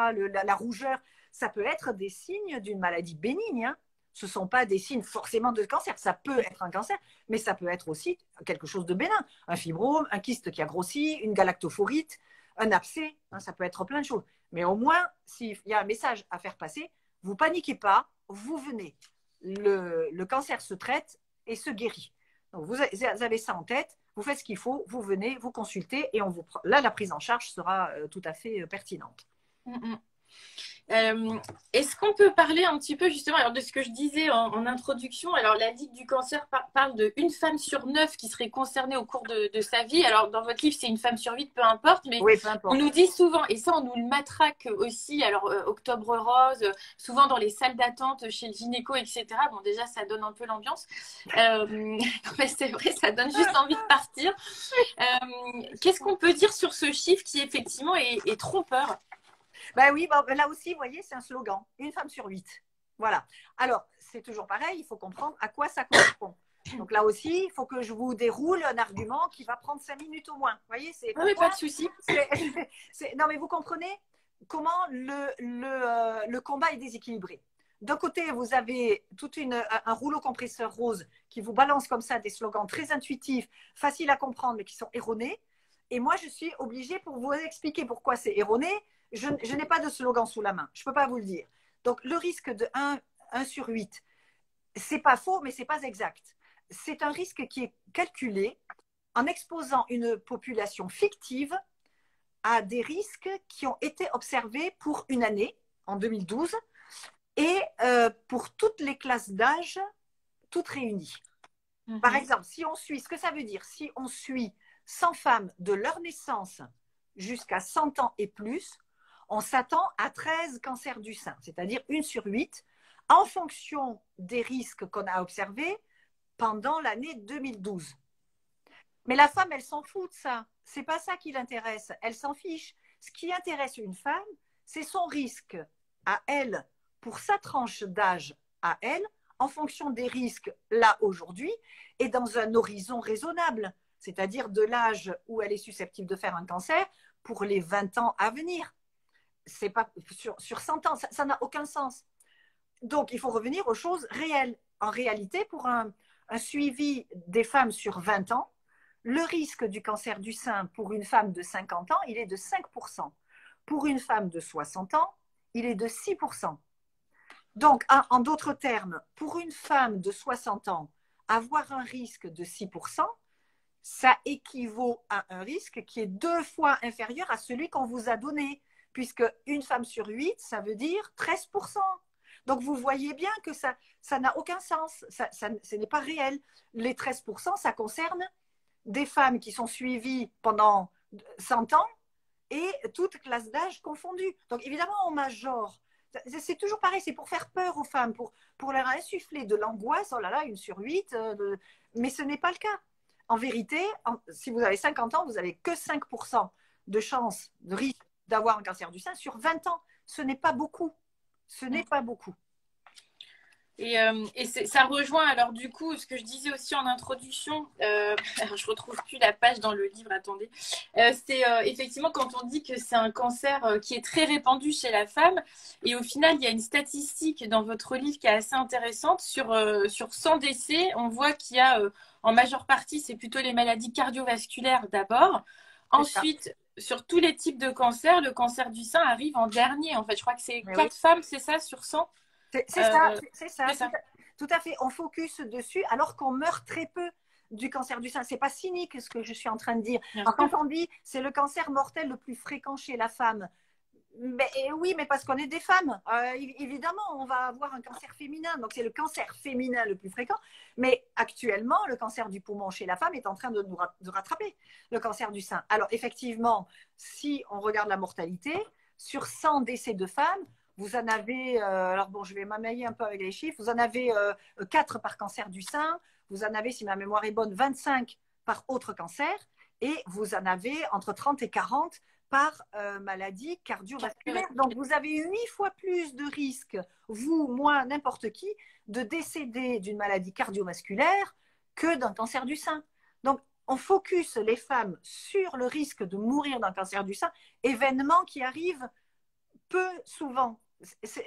la rougeur, ça peut être des signes d'une maladie bénigne. Hein. Ce ne sont pas des signes forcément de cancer. Ça peut être un cancer, mais ça peut être aussi quelque chose de bénin. Un fibrome, un kyste qui a grossi, une galactophorite, un abcès, hein, ça peut être plein de choses. Mais au moins, s'il y a un message à faire passer, vous paniquez pas, vous venez. Le cancer se traite et se guérit. Donc vous avez ça en tête, vous faites ce qu'il faut, vous venez, vous consultez et là, la prise en charge sera tout à fait pertinente. Est-ce qu'on peut parler un petit peu justement alors, de ce que je disais en introduction? Alors la Ligue du cancer parle d'une femme sur 9 qui serait concernée au cours de sa vie. Alors dans votre livre, c'est une femme sur 8, peu importe, mais oui, peu importe. On nous dit souvent, et ça on nous le matraque aussi, alors Octobre Rose, souvent dans les salles d'attente chez le gynéco, etc. Bon déjà ça donne un peu l'ambiance. Mais c'est vrai, ça donne juste envie de partir. Qu'est-ce qu'on peut dire sur ce chiffre qui effectivement est trompeur? Ben oui, là aussi, vous voyez, c'est un slogan. Une femme sur 8. Voilà. Alors, c'est toujours pareil, il faut comprendre à quoi ça correspond. Donc là aussi, il faut que je vous déroule un argument qui va prendre 5 minutes au moins. Vous voyez, oui, pas de souci. Non, mais vous comprenez comment le combat est déséquilibré. D'un côté, vous avez tout un rouleau compresseur rose qui vous balance comme ça des slogans très intuitifs, faciles à comprendre, mais qui sont erronés. Et moi, je suis obligée pour vous expliquer pourquoi c'est erroné. Je n'ai pas de slogan sous la main. Je ne peux pas vous le dire. Donc, le risque de 1 sur 8, ce n'est pas faux, mais ce n'est pas exact. c'est un risque qui est calculé en exposant une population fictive à des risques qui ont été observés pour une année, en 2012, et pour toutes les classes d'âge, toutes réunies. Par exemple, si on suit, ce que ça veut dire, si on suit 100 femmes de leur naissance jusqu'à 100 ans et plus, on s'attend à 13 cancers du sein, c'est-à-dire 1 sur 8, en fonction des risques qu'on a observés pendant l'année 2012. Mais la femme, elle s'en fout de ça. C'est pas ça qui l'intéresse. Elle s'en fiche. Ce qui intéresse une femme, c'est son risque à elle, pour sa tranche d'âge à elle, en fonction des risques là aujourd'hui et dans un horizon raisonnable, c'est-à-dire de l'âge où elle est susceptible de faire un cancer pour les 20 ans à venir. C'est pas sur 100 ans, ça n'a aucun sens. Donc, il faut revenir aux choses réelles. En réalité, pour un suivi des femmes sur 20 ans, le risque du cancer du sein pour une femme de 50 ans, il est de 5%. Pour une femme de 60 ans, il est de 6%. Donc, en d'autres termes, pour une femme de 60 ans, avoir un risque de 6%, ça équivaut à un risque qui est 2 fois inférieur à celui qu'on vous a donné, puisque une femme sur 8, ça veut dire 13%. Donc, vous voyez bien que ça n'a aucun sens, ce n'est pas réel. Les 13%, ça concerne des femmes qui sont suivies pendant 100 ans et toutes classes d'âge confondues. Donc, évidemment, on majore. C'est toujours pareil, c'est pour faire peur aux femmes, pour leur insuffler de l'angoisse, oh là là, 1 sur 8, mais ce n'est pas le cas. En vérité, si vous avez 50 ans, vous n'avez que 5% de chance, de risque d'avoir un cancer du sein sur 20 ans. Ce n'est pas beaucoup. Ce n'est pas beaucoup. Et ça rejoint alors du coup ce que je disais aussi en introduction, alors je retrouve plus la page dans le livre, attendez, c'est effectivement quand on dit que c'est un cancer qui est très répandu chez la femme, et au final il y a une statistique dans votre livre qui est assez intéressante, sur 100 décès, on voit qu'il y a en majeure partie c'est plutôt les maladies cardiovasculaires d'abord, ensuite sur tous les types de cancers, le cancer du sein arrive en dernier, en fait je crois que c'est 4 femmes, c'est ça, sur 100. C'est ça. Tout à fait. On focus dessus alors qu'on meurt très peu du cancer du sein. C'est pas cynique ce que je suis en train de dire. Quand on dit c'est le cancer mortel le plus fréquent chez la femme, mais oui, mais parce qu'on est des femmes. Évidemment, on va avoir un cancer féminin. Donc c'est le cancer féminin le plus fréquent. Mais actuellement, le cancer du poumon chez la femme est en train de rattraper le cancer du sein. Alors effectivement, si on regarde la mortalité, sur 100 décès de femmes, vous en avez, alors bon, je vais m'amailler un peu avec les chiffres, vous en avez 4 par cancer du sein, vous en avez, si ma mémoire est bonne, 25 par autre cancer, et vous en avez entre 30 et 40 par maladie cardiovasculaire. Donc, vous avez 8 fois plus de risques, vous, moi, n'importe qui, de décéder d'une maladie cardiovasculaire que d'un cancer du sein. Donc, on focus les femmes sur le risque de mourir d'un cancer du sein, événement qui arrive peu souvent.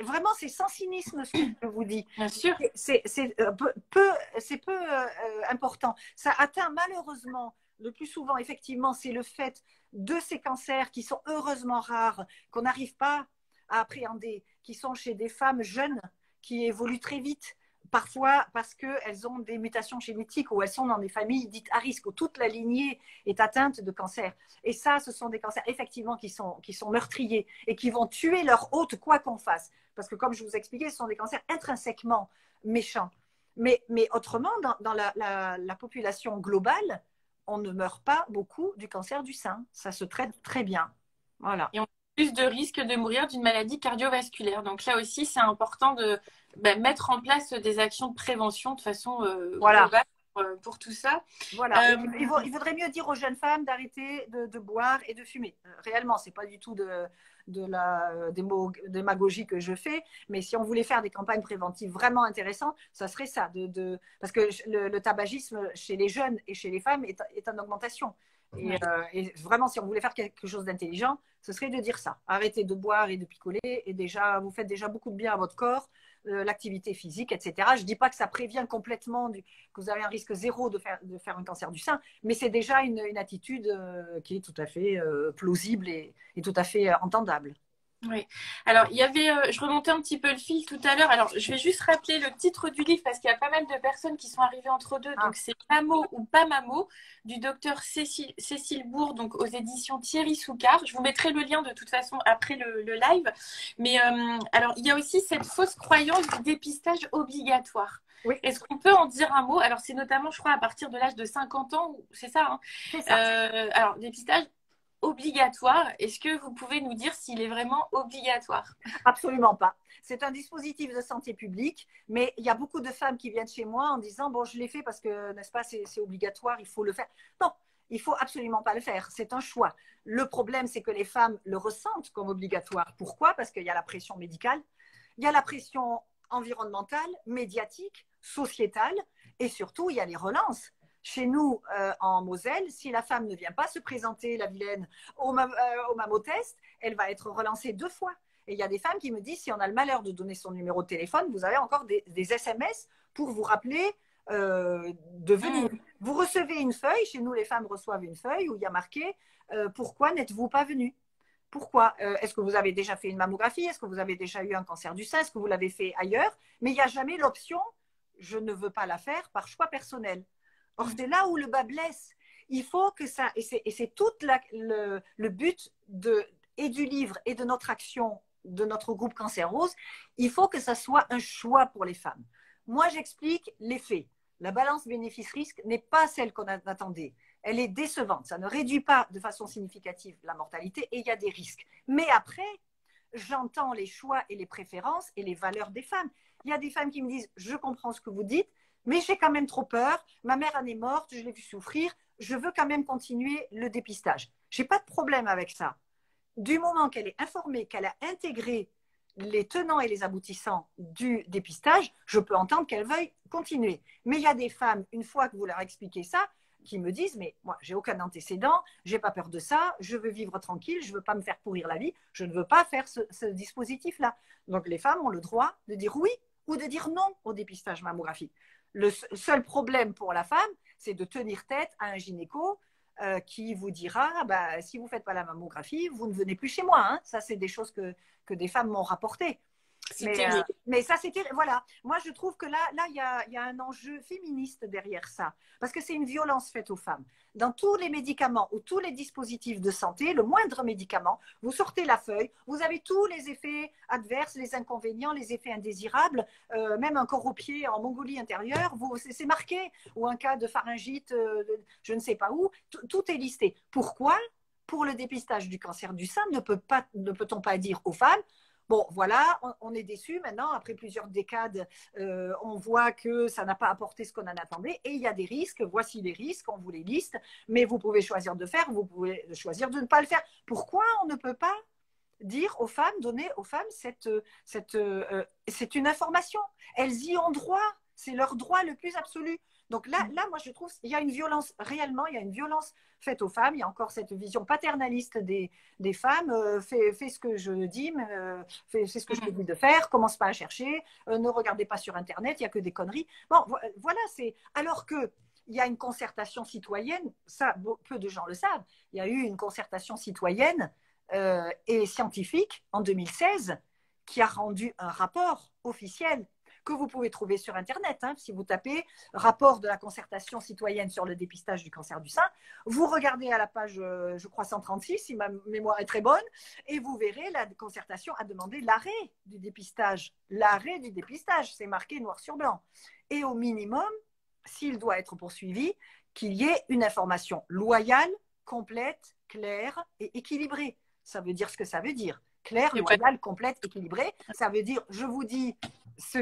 Vraiment, c'est sans cynisme ce que je vous dis. Bien sûr. C'est peu important. Ça atteint malheureusement le plus souvent, effectivement, c'est le fait de ces cancers qui sont heureusement rares, qu'on n'arrive pas à appréhender, qui sont chez des femmes jeunes, qui évoluent très vite, parfois parce qu'elles ont des mutations génétiques ou elles sont dans des familles dites à risque, où toute la lignée est atteinte de cancer. Et ça, ce sont des cancers effectivement qui sont meurtriers et qui vont tuer leur hôte quoi qu'on fasse. Parce que comme je vous expliquais, ce sont des cancers intrinsèquement méchants. Mais autrement, dans la population globale, on ne meurt pas beaucoup du cancer du sein. Ça se traite très bien. Voilà. Et on a plus de risques de mourir d'une maladie cardiovasculaire. Donc là aussi, c'est important de mettre en place des actions de prévention de façon globale pour tout ça. Voilà. Il vaudrait mieux dire aux jeunes femmes d'arrêter de boire et de fumer. Réellement, ce n'est pas du tout de la démagogie que je fais, mais si on voulait faire des campagnes préventives vraiment intéressantes, ça serait ça. Parce que le tabagisme chez les jeunes et chez les femmes est en augmentation. Et vraiment, si on voulait faire quelque chose d'intelligent, ce serait de dire ça. Arrêtez de boire et de picoler, et déjà, vous faites déjà beaucoup de bien à votre corps, l'activité physique, etc. Je ne dis pas que ça prévient complètement que vous avez un risque zéro de faire un cancer du sein, mais c'est déjà une attitude qui est tout à fait plausible et tout à fait entendable. Oui. Alors, il y avait, je remontais un petit peu le fil tout à l'heure. Alors, je vais juste rappeler le titre du livre parce qu'il y a pas mal de personnes qui sont arrivées entre deux. Ah, Donc, c'est Mamo ou pas Mamo du docteur Cécile Bourg, donc aux éditions Thierry Soucard. Je vous mettrai le lien de toute façon après le live. Mais alors, il y a aussi cette fausse croyance du dépistage obligatoire. oui, Est-ce qu'on peut en dire un mot? Alors, c'est notamment, je crois, à partir de l'âge de 50 ans, c'est ça, hein. c'est ça. Alors, dépistage obligatoire. Est-ce que vous pouvez nous dire s'il est vraiment obligatoire? Absolument pas. C'est un dispositif de santé publique, mais il y a beaucoup de femmes qui viennent chez moi en disant, bon, je l'ai fait parce que, n'est-ce pas, c'est obligatoire, il faut le faire. Non, il faut absolument pas le faire. C'est un choix. Le problème, c'est que les femmes le ressentent comme obligatoire. Pourquoi? Parce qu'il y a la pression médicale, il y a la pression environnementale, médiatique, sociétale, et surtout, il y a les relances. Chez nous, en Moselle, si la femme ne vient pas se présenter, la vilaine, au mammotest, elle va être relancée 2 fois. Et il y a des femmes qui me disent, si on a le malheur de donner son numéro de téléphone, vous avez encore des SMS pour vous rappeler de venir. Vous recevez une feuille, chez nous les femmes reçoivent une feuille où il y a marqué pourquoi n'êtes-vous pas venu? Pourquoi? Est-ce que vous avez déjà fait une mammographie? Est-ce que vous avez déjà eu un cancer du sein? Est-ce que vous l'avez fait ailleurs? Mais il n'y a jamais l'option je ne veux pas la faire par choix personnel. Or, c'est là où le bas blesse. Il faut que ça, et c'est tout le but et du livre et de notre action, de notre groupe Cancer Rose, il faut que ça soit un choix pour les femmes. Moi, j'explique les faits. La balance bénéfice-risque n'est pas celle qu'on attendait. Elle est décevante. Ça ne réduit pas de façon significative la mortalité et il y a des risques. Mais après, j'entends les choix et les préférences et les valeurs des femmes. Il y a des femmes qui me disent, je comprends ce que vous dites, mais j'ai quand même trop peur. Ma mère en est morte, je l'ai vue souffrir. Je veux quand même continuer le dépistage. Je n'ai pas de problème avec ça. Du moment qu'elle est informée, qu'elle a intégré les tenants et les aboutissants du dépistage, je peux entendre qu'elle veuille continuer. Mais il y a des femmes, une fois que vous leur expliquez ça, qui me disent, mais moi, j'ai aucun antécédent, j'ai pas peur de ça, je veux vivre tranquille, je veux pas me faire pourrir la vie, je ne veux pas faire ce dispositif-là. Donc, les femmes ont le droit de dire oui ou de dire non au dépistage mammographique. Le seul problème pour la femme, c'est de tenir tête à un gynéco qui vous dira, bah, si vous ne faites pas la mammographie, vous ne venez plus chez moi. Hein. Ça, c'est des choses que des femmes m'ont rapportées. Mais ça, c'était. Voilà. Moi, je trouve que là il y a un enjeu féministe derrière ça. Parce que c'est une violence faite aux femmes. Dans tous les médicaments ou tous les dispositifs de santé, le moindre médicament, vous sortez la feuille, vous avez tous les effets adverses, les inconvénients, les effets indésirables, même un corps au pied en Mongolie intérieure, c'est marqué. Ou un cas de pharyngite, je ne sais pas où, tout est listé. Pourquoi? Pour le dépistage du cancer du sein, ne peut-on pas dire aux femmes, bon, voilà, on est déçus maintenant, après plusieurs décades, on voit que ça n'a pas apporté ce qu'on en attendait et il y a des risques, voici les risques, on vous les liste, mais vous pouvez choisir de faire, vous pouvez choisir de ne pas le faire. Pourquoi on ne peut pas dire aux femmes, donner aux femmes c'est une information. Elles y ont droit, c'est leur droit le plus absolu. Donc là, moi, je trouve qu'il y a une violence, réellement, il y a une violence faite aux femmes. Il y a encore cette vision paternaliste des femmes. Fais ce que je dis, fais ce que je te dis de faire, commence pas à chercher, ne regardez pas sur Internet, il n'y a que des conneries. Bon, voilà, c'est. Alors que. Il y a une concertation citoyenne, ça, peu de gens le savent. Il y a eu une concertation citoyenne et scientifique en 2016 qui a rendu un rapport officiel que vous pouvez trouver sur Internet. Hein, si vous tapez rapport de la concertation citoyenne sur le dépistage du cancer du sein, vous regardez à la page, je crois, 136, si ma mémoire est très bonne, et vous verrez, la concertation a demandé l'arrêt du dépistage. L'arrêt du dépistage, c'est marqué noir sur blanc. Et au minimum, s'il doit être poursuivi, qu'il y ait une information loyale, complète, claire et équilibrée. Ça veut dire ce que ça veut dire. Claire, loyale, complète, équilibrée. Ça veut dire, je vous dis ce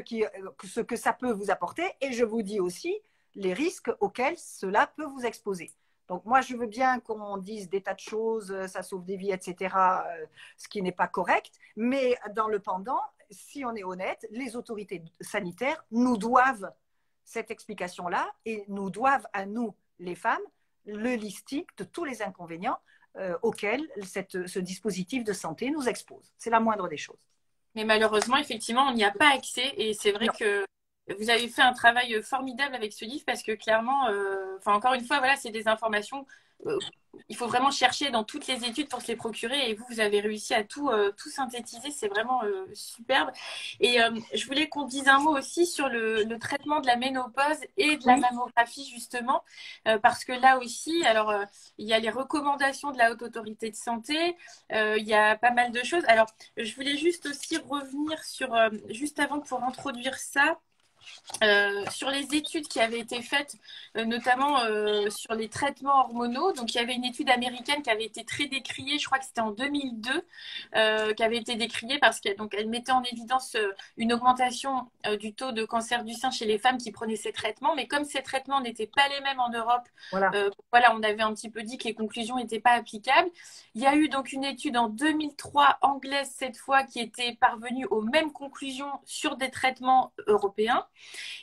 que ça peut vous apporter et je vous dis aussi les risques auxquels cela peut vous exposer. Donc moi, je veux bien qu'on dise des tas de choses, ça sauve des vies, etc., ce qui n'est pas correct. Mais dans le pendant, si on est honnête, les autorités sanitaires nous doivent cette explication-là et nous doivent à nous, les femmes, le listing de tous les inconvénients auxquels ce dispositif de santé nous expose. C'est la moindre des choses. Mais malheureusement, effectivement, on n'y a pas accès et c'est vrai que vous avez fait un travail formidable avec ce livre parce que clairement, encore une fois, voilà, c'est des informations il faut vraiment chercher dans toutes les études pour se les procurer et vous avez réussi à tout synthétiser, c'est vraiment superbe. Et je voulais qu'on dise un mot aussi sur le traitement de la ménopause et de la Oui, mammographie justement, parce que là aussi, alors il y a les recommandations de la Haute Autorité de Santé, il y a pas mal de choses. Alors je voulais juste aussi revenir sur, juste avant pour introduire ça, sur les études qui avaient été faites, notamment sur les traitements hormonaux. Donc, il y avait une étude américaine qui avait été très décriée, je crois que c'était en 2002, qui avait été décriée parce qu'elle elle mettait en évidence une augmentation du taux de cancer du sein chez les femmes qui prenaient ces traitements. Mais comme ces traitements n'étaient pas les mêmes en Europe, voilà. voilà, on avait un petit peu dit que les conclusions n'étaient pas applicables. Il y a eu donc une étude en 2003, anglaise cette fois, qui était parvenue aux mêmes conclusions sur des traitements européens.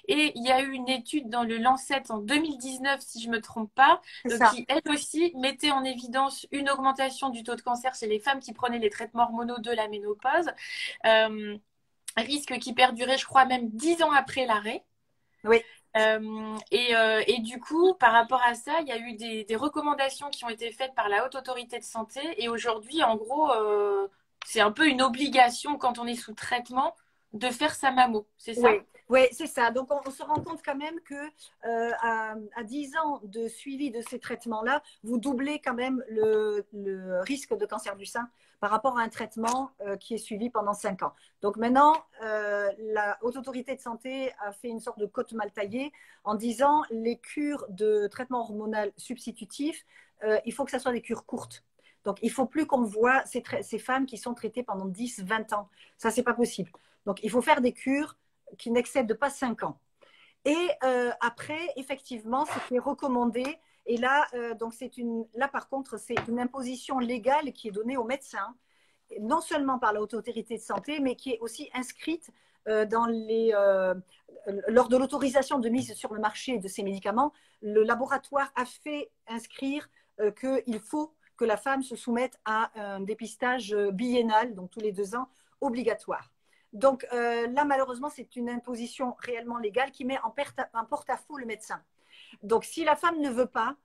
Et il y a eu une étude dans le Lancet en 2019, si je ne me trompe pas, C'est ça. qui, elle aussi, mettait en évidence une augmentation du taux de cancer chez les femmes qui prenaient les traitements hormonaux de la ménopause. Risque qui perdurait, je crois, même 10 ans après l'arrêt. Oui. Et du coup, par rapport à ça, il y a eu des recommandations qui ont été faites par la Haute Autorité de Santé. Et aujourd'hui, en gros, c'est un peu une obligation quand on est sous traitement de faire sa mammo, c'est Oui, ça? oui, c'est ça. Donc, on se rend compte quand même que à 10 ans de suivi de ces traitements-là, vous doublez quand même le risque de cancer du sein par rapport à un traitement qui est suivi pendant 5 ans. Donc maintenant, la Haute Autorité de Santé a fait une sorte de cote mal taillée en disant les cures de traitement hormonal substitutif, il faut que ce soit des cures courtes. Donc, il ne faut plus qu'on voit ces femmes qui sont traitées pendant 10, 20 ans. Ça, ce n'est pas possible. Donc, il faut faire des cures qui n'excèdent pas 5 ans. Et après, effectivement, c'était recommandé. Et là, là, par contre, c'est une imposition légale qui est donnée aux médecins, non seulement par la Haute Autorité de Santé, mais qui est aussi inscrite lors de l'autorisation de mise sur le marché de ces médicaments. Le laboratoire a fait inscrire qu'il faut que la femme se soumette à un dépistage biennal, donc tous les 2 ans, obligatoire. Donc là, malheureusement, c'est une imposition réellement légale qui met en porte-à-faux le médecin. Donc, si la femme ne veut pas,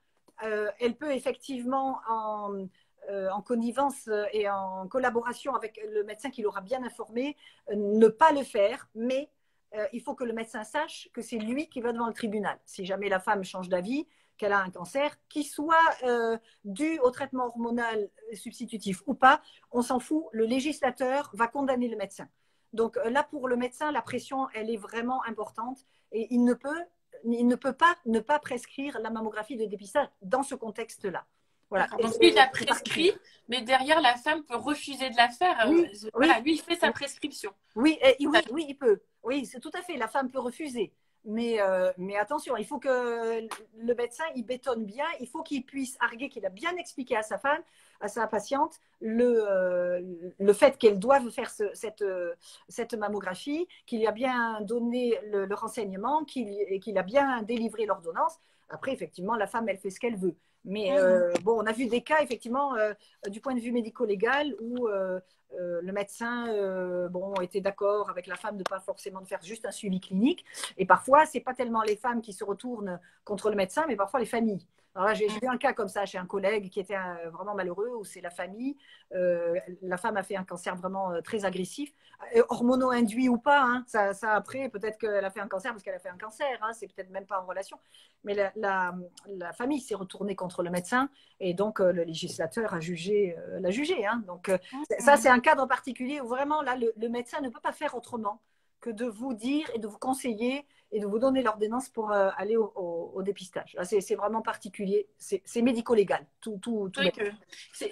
elle peut effectivement, en connivence et en collaboration avec le médecin qui l'aura bien informé, ne pas le faire, mais il faut que le médecin sache que c'est lui qui va devant le tribunal. Si jamais la femme change d'avis, qu'elle a un cancer, qu'il soit dû au traitement hormonal substitutif ou pas, on s'en fout, le législateur va condamner le médecin. Donc là, pour le médecin, la pression, elle est vraiment importante et il ne peut pas ne pas prescrire la mammographie de dépistage dans ce contexte-là. Voilà. Donc lui, il a prescrit, mais derrière, la femme peut refuser de la faire. Oui, Voilà, oui, lui, il fait sa prescription. oui, oui, il peut. Oui, c'est tout à fait. La femme peut refuser. Mais attention, il faut que le médecin, il bétonne bien. Il faut qu'il puisse arguer, qu'il a bien expliqué à sa femme, à sa patiente, le fait qu'elle doive faire cette mammographie, qu'il a bien donné le renseignement, qu'il a bien délivré l'ordonnance. Après, effectivement, la femme, elle fait ce qu'elle veut. Mais bon, on a vu des cas, effectivement, du point de vue médico-légal, où le médecin bon, était d'accord avec la femme de pas forcément de faire juste un suivi clinique. Et parfois, ce n'est pas tellement les femmes qui se retournent contre le médecin, mais parfois les familles. Alors là, j'ai eu un cas comme ça chez un collègue qui était vraiment malheureux, où c'est la famille. La femme a fait un cancer vraiment très agressif, hormono-induit ou pas. Hein, ça après, peut-être qu'elle a fait un cancer parce qu'elle a fait un cancer. Hein, c'est peut-être même pas en relation. Mais la famille s'est retournée contre le médecin et donc le législateur l'a jugé. Hein. Donc ça, c'est un cadre particulier où vraiment là, le médecin ne peut pas faire autrement que de vous dire et de vous conseiller et de vous donner l'ordonnance pour aller au dépistage. C'est vraiment particulier. C'est médico-légal. Oui,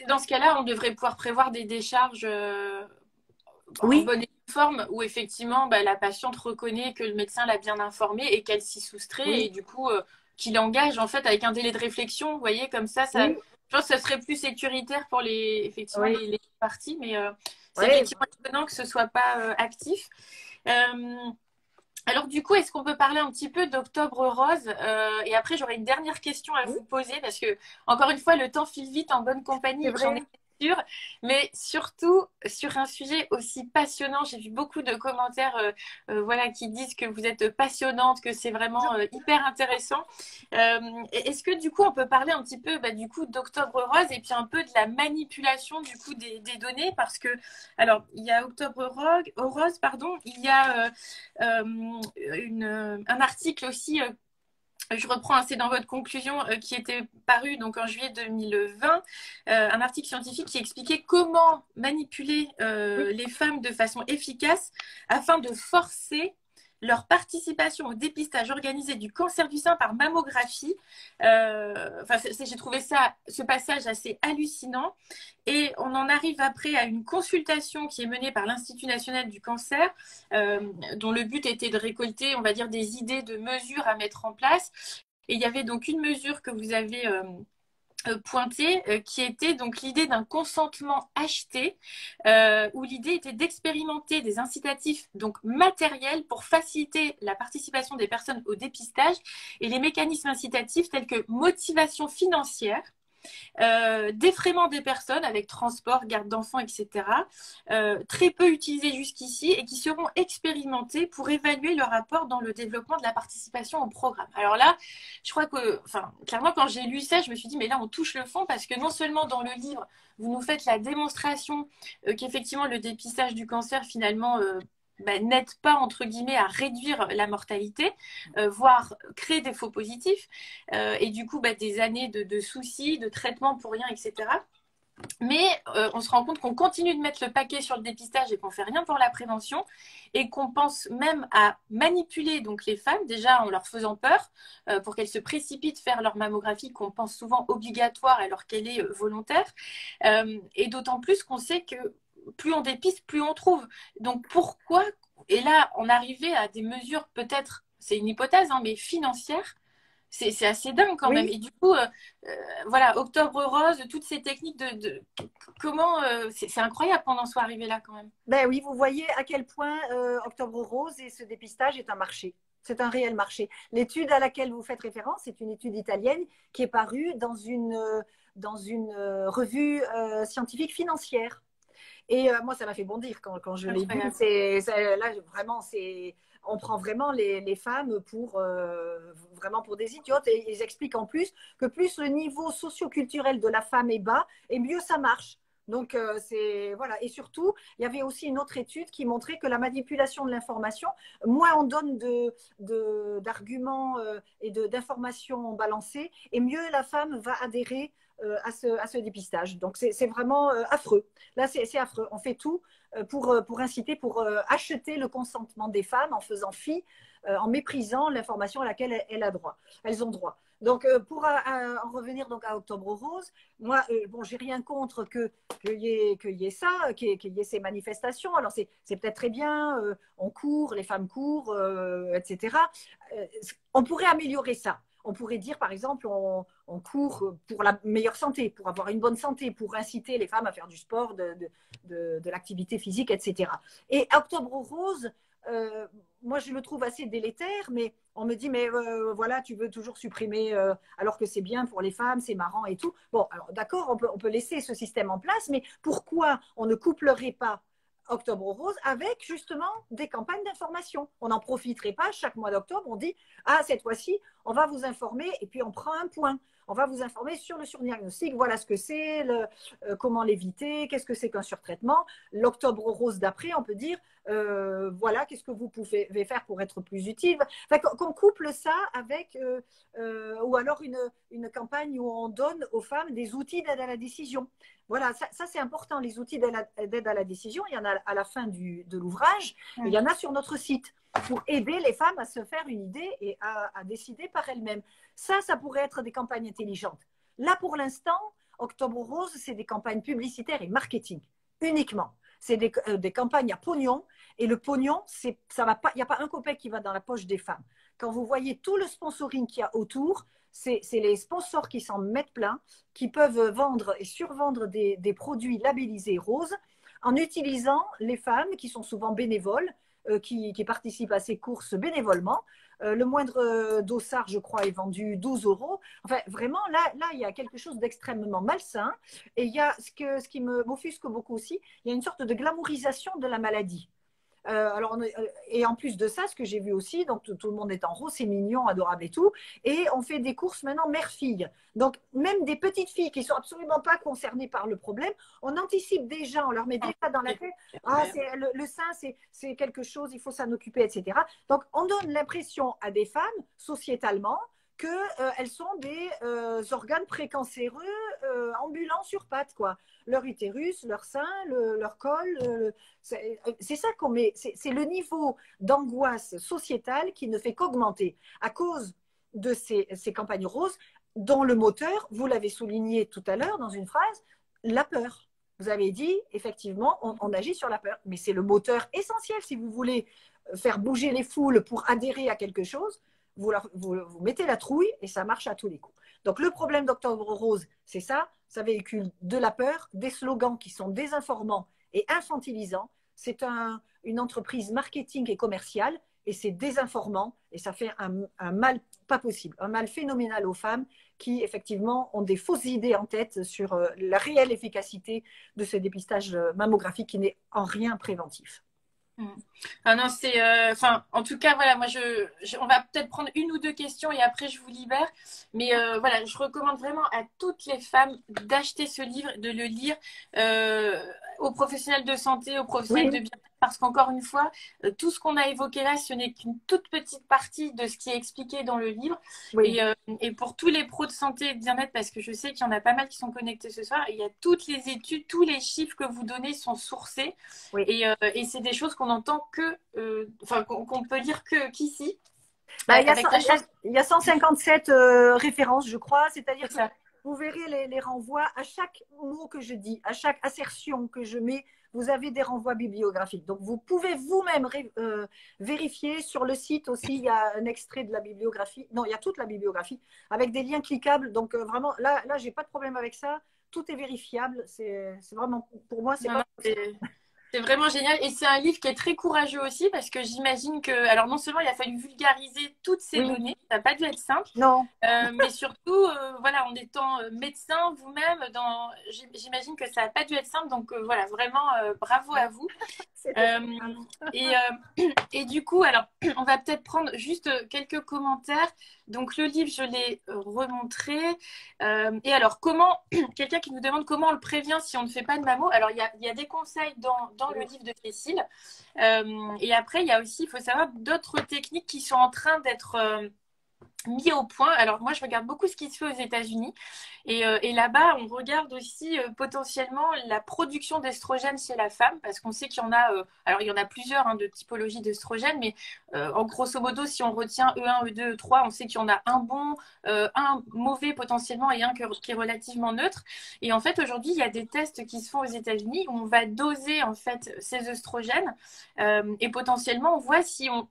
dans ce cas-là, on devrait pouvoir prévoir des décharges en Oui, bonne forme où effectivement bah, la patiente reconnaît que le médecin l'a bien informée et qu'elle s'y soustrait oui, et du coup qu'il engage en fait avec un délai de réflexion. Vous voyez, comme ça, oui, je pense que ce serait plus sécuritaire pour effectivement, oui. les parties, mais c'est Ouais. effectivement étonnant que ce soit pas actif. Euh, alors du coup, est-ce qu'on peut parler un petit peu d'Octobre Rose et après, j'aurais une dernière question à Oui, vous poser parce que, encore une fois, le temps file vite en bonne c'est compagnie. J'en ai vrai. sûr, mais surtout sur un sujet aussi passionnant. J'ai vu beaucoup de commentaires voilà, qui disent que vous êtes passionnante, que c'est vraiment hyper intéressant. Est-ce que du coup, on peut parler un petit peu du coup d'Octobre Rose et puis un peu de la manipulation du coup des données parce que, alors, il y a Rose, pardon, il y a un article aussi je reprends, hein, c'est dans votre conclusion qui était paru donc en juillet 2020, un article scientifique qui expliquait comment manipuler les femmes de façon efficace afin de forcer leur participation au dépistage organisé du cancer du sein par mammographie. J'ai trouvé ce passage assez hallucinant. Et on en arrive après à une consultation qui est menée par l'Institut national du cancer, dont le but était de récolter, on va dire, des idées de mesures à mettre en place. Et il y avait donc une mesure que vous avez pointée, qui était donc l'idée d'un consentement acheté, où l'idée était d'expérimenter des incitatifs donc matériels pour faciliter la participation des personnes au dépistage et les mécanismes incitatifs tels que motivation financière, défraiement des personnes avec transport, garde d'enfants, etc. Très peu utilisés jusqu'ici et qui seront expérimentés pour évaluer leur apport dans le développement de la participation au programme. Alors là, je crois que, clairement, quand j'ai lu ça, je me suis dit, mais là, on touche le fond parce que non seulement dans le livre, vous nous faites la démonstration qu'effectivement, le dépistage du cancer, finalement, n'aide pas, entre guillemets, à réduire la mortalité, voire créer des faux positifs, et du coup, des années de soucis, de traitements pour rien, etc. Mais on se rend compte qu'on continue de mettre le paquet sur le dépistage et qu'on ne fait rien pour la prévention et qu'on pense même à manipuler donc les femmes, déjà en leur faisant peur pour qu'elles se précipitent faire leur mammographie qu'on pense souvent obligatoire alors qu'elle est volontaire. Et d'autant plus qu'on sait que plus on dépiste, plus on trouve. Donc pourquoi, et là on arrivait à des mesures peut-être, c'est une hypothèse, hein, mais financières, c'est assez dingue quand même. Et du coup, voilà, Octobre Rose, toutes ces techniques comment, c'est incroyable qu'on en soit arrivé là quand même. Ben oui, vous voyez à quel point Octobre Rose et ce dépistage est un marché. C'est un réel marché. L'étude à laquelle vous faites référence, c'est une étude italienne qui est parue dans une revue scientifique financière. Et moi, ça m'a fait bondir quand je l'ai vu. Là, vraiment, on prend vraiment les femmes vraiment pour des idiotes. Et ils expliquent en plus que plus le niveau socio-culturel de la femme est bas, et mieux ça marche. Donc, voilà. Et surtout, il y avait aussi une autre étude qui montrait que la manipulation de l'information, moins on donne d'arguments et d'informations balancées, et mieux la femme va adhérer à ce dépistage. Donc, c'est vraiment affreux. Là, c'est affreux. On fait tout pour inciter, pour acheter le consentement des femmes en faisant fi, en méprisant l'information à laquelle elles ont droit. Donc, pour en revenir donc à Octobre Rose, moi, j'ai rien contre qu'il y ait ça, qu'il y ait ces manifestations. Alors, c'est peut-être très bien, on court, les femmes courent, etc. On pourrait améliorer ça. On pourrait dire, par exemple, on court pour la meilleure santé, pour avoir une bonne santé, pour inciter les femmes à faire du sport, de l'activité physique, etc. Et Octobre Rose, moi, je le trouve assez délétère, mais on me dit, mais voilà, tu veux toujours supprimer, alors que c'est bien pour les femmes, c'est marrant et tout. Bon, alors d'accord, on peut laisser ce système en place, mais pourquoi on ne couplerait pas Octobre Rose avec justement des campagnes d'information? On n'en profiterait pas chaque mois d'octobre, on dit, ah, cette fois-ci, on va vous informer, et puis on prend un point. On va vous informer sur le surdiagnostic, voilà ce que c'est, comment l'éviter, qu'est-ce que c'est qu'un surtraitement. L'Octobre Rose d'après, on peut dire, voilà, qu'est-ce que vous pouvez faire pour être plus utile. Enfin, qu'on couple ça avec, ou alors une campagne où on donne aux femmes des outils d'aide à la décision. Voilà, ça c'est important, les outils d'aide à la décision. Il y en a à la fin de l'ouvrage, il y en a sur notre site pour aider les femmes à se faire une idée et à décider par elles-mêmes. Ça pourrait être des campagnes intelligentes. Là, pour l'instant, Octobre Rose, c'est des campagnes publicitaires et marketing, uniquement. C'est des campagnes à pognon, et le pognon, il n'y a pas un copec qui va dans la poche des femmes. Quand vous voyez tout le sponsoring qu'il y a autour, c'est les sponsors qui s'en mettent plein, qui peuvent vendre et survendre des produits labellisés roses en utilisant les femmes qui sont souvent bénévoles, qui participent à ces courses bénévolement, Le moindre dossard, je crois, est vendu 12 euros. Enfin, vraiment, là, il y a quelque chose d'extrêmement malsain. Et il y a ce qui m'offusque beaucoup aussi, il y a une sorte de glamourisation de la maladie. Et en plus de ça, ce que j'ai vu aussi, donc tout le monde est en rose, c'est mignon, adorable et tout. Et on fait des courses maintenant mère-fille. Donc même des petites filles qui sont absolument pas concernées par le problème, on anticipe déjà, on leur met déjà dans la tête, ah, c'est, le sein, c'est quelque chose, il faut s'en occuper, etc. Donc on donne l'impression à des femmes, sociétalement, qu'elles sont des organes précancéreux ambulants sur pattes, quoi. Leur utérus, leur sein, leur col. C'est ça qu'on met. C'est le niveau d'angoisse sociétale qui ne fait qu'augmenter à cause de ces campagnes roses, dont le moteur, vous l'avez souligné tout à l'heure dans une phrase, la peur. Vous avez dit, effectivement, on agit sur la peur, mais c'est le moteur essentiel si vous voulez faire bouger les foules pour adhérer à quelque chose. Vous mettez la trouille et ça marche à tous les coups. Donc le problème d'Octobre Rose, c'est ça véhicule de la peur, des slogans qui sont désinformants et infantilisants. C'est une entreprise marketing et commerciale et c'est désinformant et ça fait un mal pas possible, un mal phénoménal aux femmes qui effectivement ont des fausses idées en tête sur la réelle efficacité de ce dépistage mammographique qui n'est en rien préventif. Ah non, c'est. Enfin, en tout cas, voilà, moi, on va peut-être prendre une ou deux questions et après, je vous libère. Mais voilà, je recommande vraiment à toutes les femmes d'acheter ce livre, de le lire aux professionnels de santé, aux professionnels de bien-être. Parce qu'encore une fois, tout ce qu'on a évoqué là, ce n'est qu'une toute petite partie de ce qui est expliqué dans le livre. Et pour tous les pros de santé et de bien-être, parce que je sais qu'il y en a pas mal qui sont connectés ce soir, il y a toutes les études, tous les chiffres que vous donnez sont sourcés. Et c'est des choses qu'on n'entend qu'on peut lire qu'ici. Il y a 157 références, je crois. C'est-à-dire que vous verrez les renvois à chaque mot que je dis, à chaque assertion que je mets. Vous avez des renvois bibliographiques. Donc, vous pouvez vous-même vérifier. Sur le site aussi, il y a un extrait de la bibliographie. Non, il y a toute la bibliographie avec des liens cliquables. Donc, vraiment, là je n'ai pas de problème avec ça. Tout est vérifiable. C'est vraiment, pour moi, c'est vraiment génial. Et c'est un livre qui est très courageux aussi parce que j'imagine que, alors non seulement il a fallu vulgariser toutes ces données, ça n'a pas dû être simple, mais surtout, voilà, en étant médecin vous-même, j'imagine que ça n'a pas dû être simple. Donc voilà, vraiment, bravo à vous. Et du coup, alors, on va peut-être prendre juste quelques commentaires. Donc le livre, je l'ai remontré. Et alors, quelqu'un qui nous demande comment on le prévient si on ne fait pas de mammo. Alors, il y a des conseils dans le livre de Cécile. Et après, il y a aussi, il faut savoir, d'autres techniques qui sont en train d'être mis au point. Alors moi, je regarde beaucoup ce qui se fait aux États-Unis et là-bas, on regarde aussi potentiellement la production d'estrogène chez la femme parce qu'on sait qu'il y en a, alors il y en a plusieurs de typologies d'estrogène, mais en grosso modo, si on retient E1, E2, E3, on sait qu'il y en a un bon, un mauvais potentiellement et un qui est relativement neutre. Et en fait, aujourd'hui, il y a des tests qui se font aux États-Unis où on va doser en fait ces œstrogènes et potentiellement, on voit si on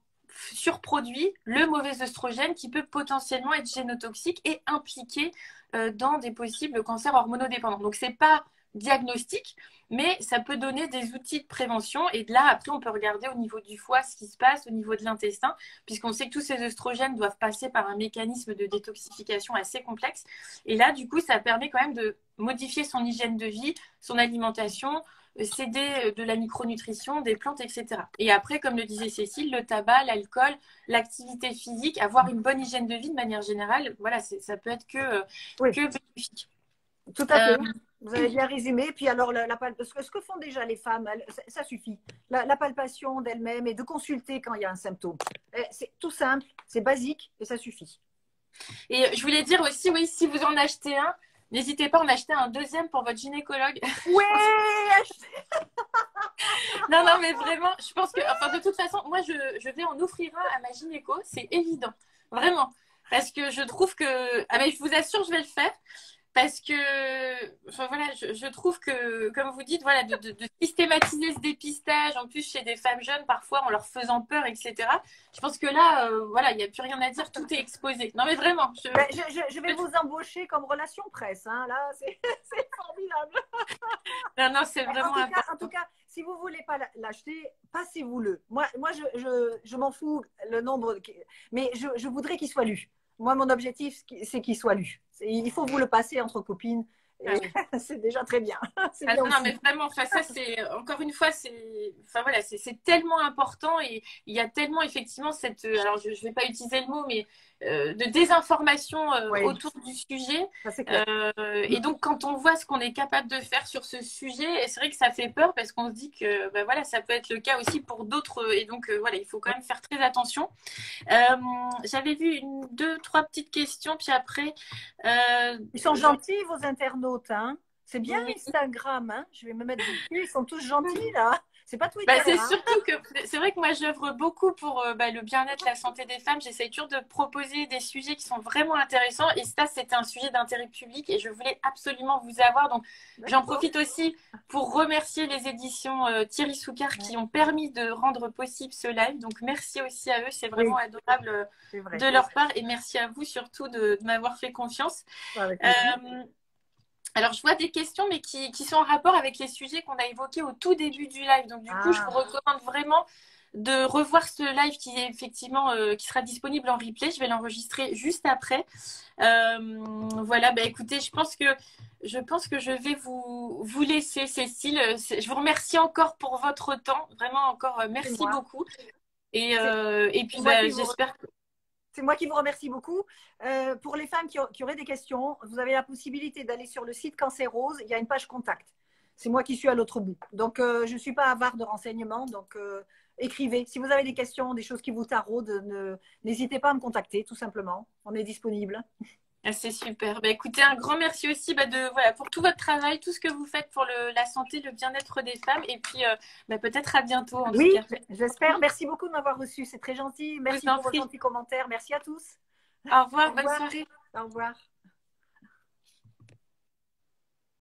surproduit le mauvais œstrogène qui peut potentiellement être génotoxique et impliqué dans des possibles cancers hormonodépendants. Donc, c'est pas diagnostic, mais ça peut donner des outils de prévention. Et de là, après, on peut regarder au niveau du foie ce qui se passe, au niveau de l'intestin, puisqu'on sait que tous ces œstrogènes doivent passer par un mécanisme de détoxification assez complexe. Et là, du coup, ça permet quand même de modifier son hygiène de vie, son alimentation, s'aider de la micronutrition, des plantes, etc. Et après, comme le disait Cécile, le tabac, l'alcool, l'activité physique, avoir une bonne hygiène de vie de manière générale, voilà, ça peut être que bénéfique. Tout à fait. Vous avez bien résumé. Puis alors, ce que font déjà les femmes, ça suffit. La palpation d'elles-mêmes et de consulter quand il y a un symptôme. C'est tout simple, c'est basique et ça suffit. Et je voulais dire aussi, oui, si vous en achetez un, n'hésitez pas à en acheter un deuxième pour votre gynécologue. Ouais. Non, mais vraiment, je pense que, enfin, de toute façon, moi, je vais en offrir un à ma gynéco, c'est évident. Vraiment. Parce que je trouve que, mais je vous assure, je vais le faire. parce que enfin, voilà, je trouve que, comme vous dites, voilà, de systématiser ce dépistage, en plus chez des femmes jeunes, parfois en leur faisant peur, etc. Je pense que là, voilà, il n'y a plus rien à dire, tout est exposé. Non, mais vraiment, Ben, je vais vous embaucher comme relation presse. Hein. Là, c'est formidable. non, non, c'est vraiment En tout important. cas, si vous ne voulez pas l'acheter, passez-vous-le. Moi je m'en fous le nombre, mais je voudrais qu'il soit lu. Moi, mon objectif, c'est qu'il soit lu. Il faut vous le passer entre copines. Ah oui. C'est déjà très bien. C'est Ah bien non, aussi. mais vraiment, enfin, ça, c'est, encore une fois, enfin, voilà, c'est tellement important et il y a tellement, effectivement, alors, je ne vais pas utiliser le mot, mais de désinformation Oui, autour du sujet. ça c'est clair. Et donc, quand on voit ce qu'on est capable de faire sur ce sujet, c'est vrai que ça fait peur parce qu'on se dit que, ben, voilà, ça peut être le cas aussi pour d'autres. Et donc, voilà, il faut quand même faire très attention. J'avais vu deux, trois petites questions, puis après, Ils sont j'en- gentils, vos internautes. Hein. C'est bien oui. Instagram. Hein. Je vais me mettre dessus. Ils sont tous gentils, là. C'est pas Bah, Twitter. c'est Hein. surtout que c'est vrai que moi j'œuvre beaucoup pour bah, le bien-être, la santé des femmes. J'essaie toujours de proposer des sujets qui sont vraiment intéressants et ça c'était un sujet d'intérêt public et je voulais absolument vous avoir. Donc j'en D'accord. profite aussi pour remercier les éditions Thierry Soucard qui ont permis de rendre possible ce live. Donc merci aussi à eux, c'est vraiment Oui, adorable c'est vrai. de leur part et merci à vous surtout de m'avoir fait confiance. Avec plaisir. Euh, alors, je vois des questions, mais qui sont en rapport avec les sujets qu'on a évoqués au tout début du live. Donc, du coup, je vous Ah, recommande vraiment de revoir ce live qui est effectivement qui sera disponible en replay. Je vais l'enregistrer juste après. Voilà, bah écoutez, je pense que je vais vous laisser, Cécile. Je vous remercie encore pour votre temps. Vraiment encore, c'est merci moi. beaucoup. C'est Et c'est puis, moi bah, qui vous j'espère que C'est moi qui vous remercie beaucoup. Pour les femmes qui auraient des questions, vous avez la possibilité d'aller sur le site Cancer Rose. Il y a une page contact. C'est moi qui suis à l'autre bout. Donc, je ne suis pas avare de renseignements. Donc, écrivez. Si vous avez des questions, des choses qui vous taraudent, n'hésitez pas à me contacter, tout simplement. On est disponible. ah, c'est super. Bah, écoutez, un grand merci aussi bah, voilà, pour tout votre travail, tout ce que vous faites pour la santé, le bien-être des femmes. Et puis, bah, peut-être à bientôt, en tout Oui, cas. j'espère. Merci beaucoup de m'avoir reçu. C'est très gentil. Je vous Merci en pour vos prie. gentils commentaires. Merci à tous. Au Au revoir, bonne revoir. soirée. Au revoir.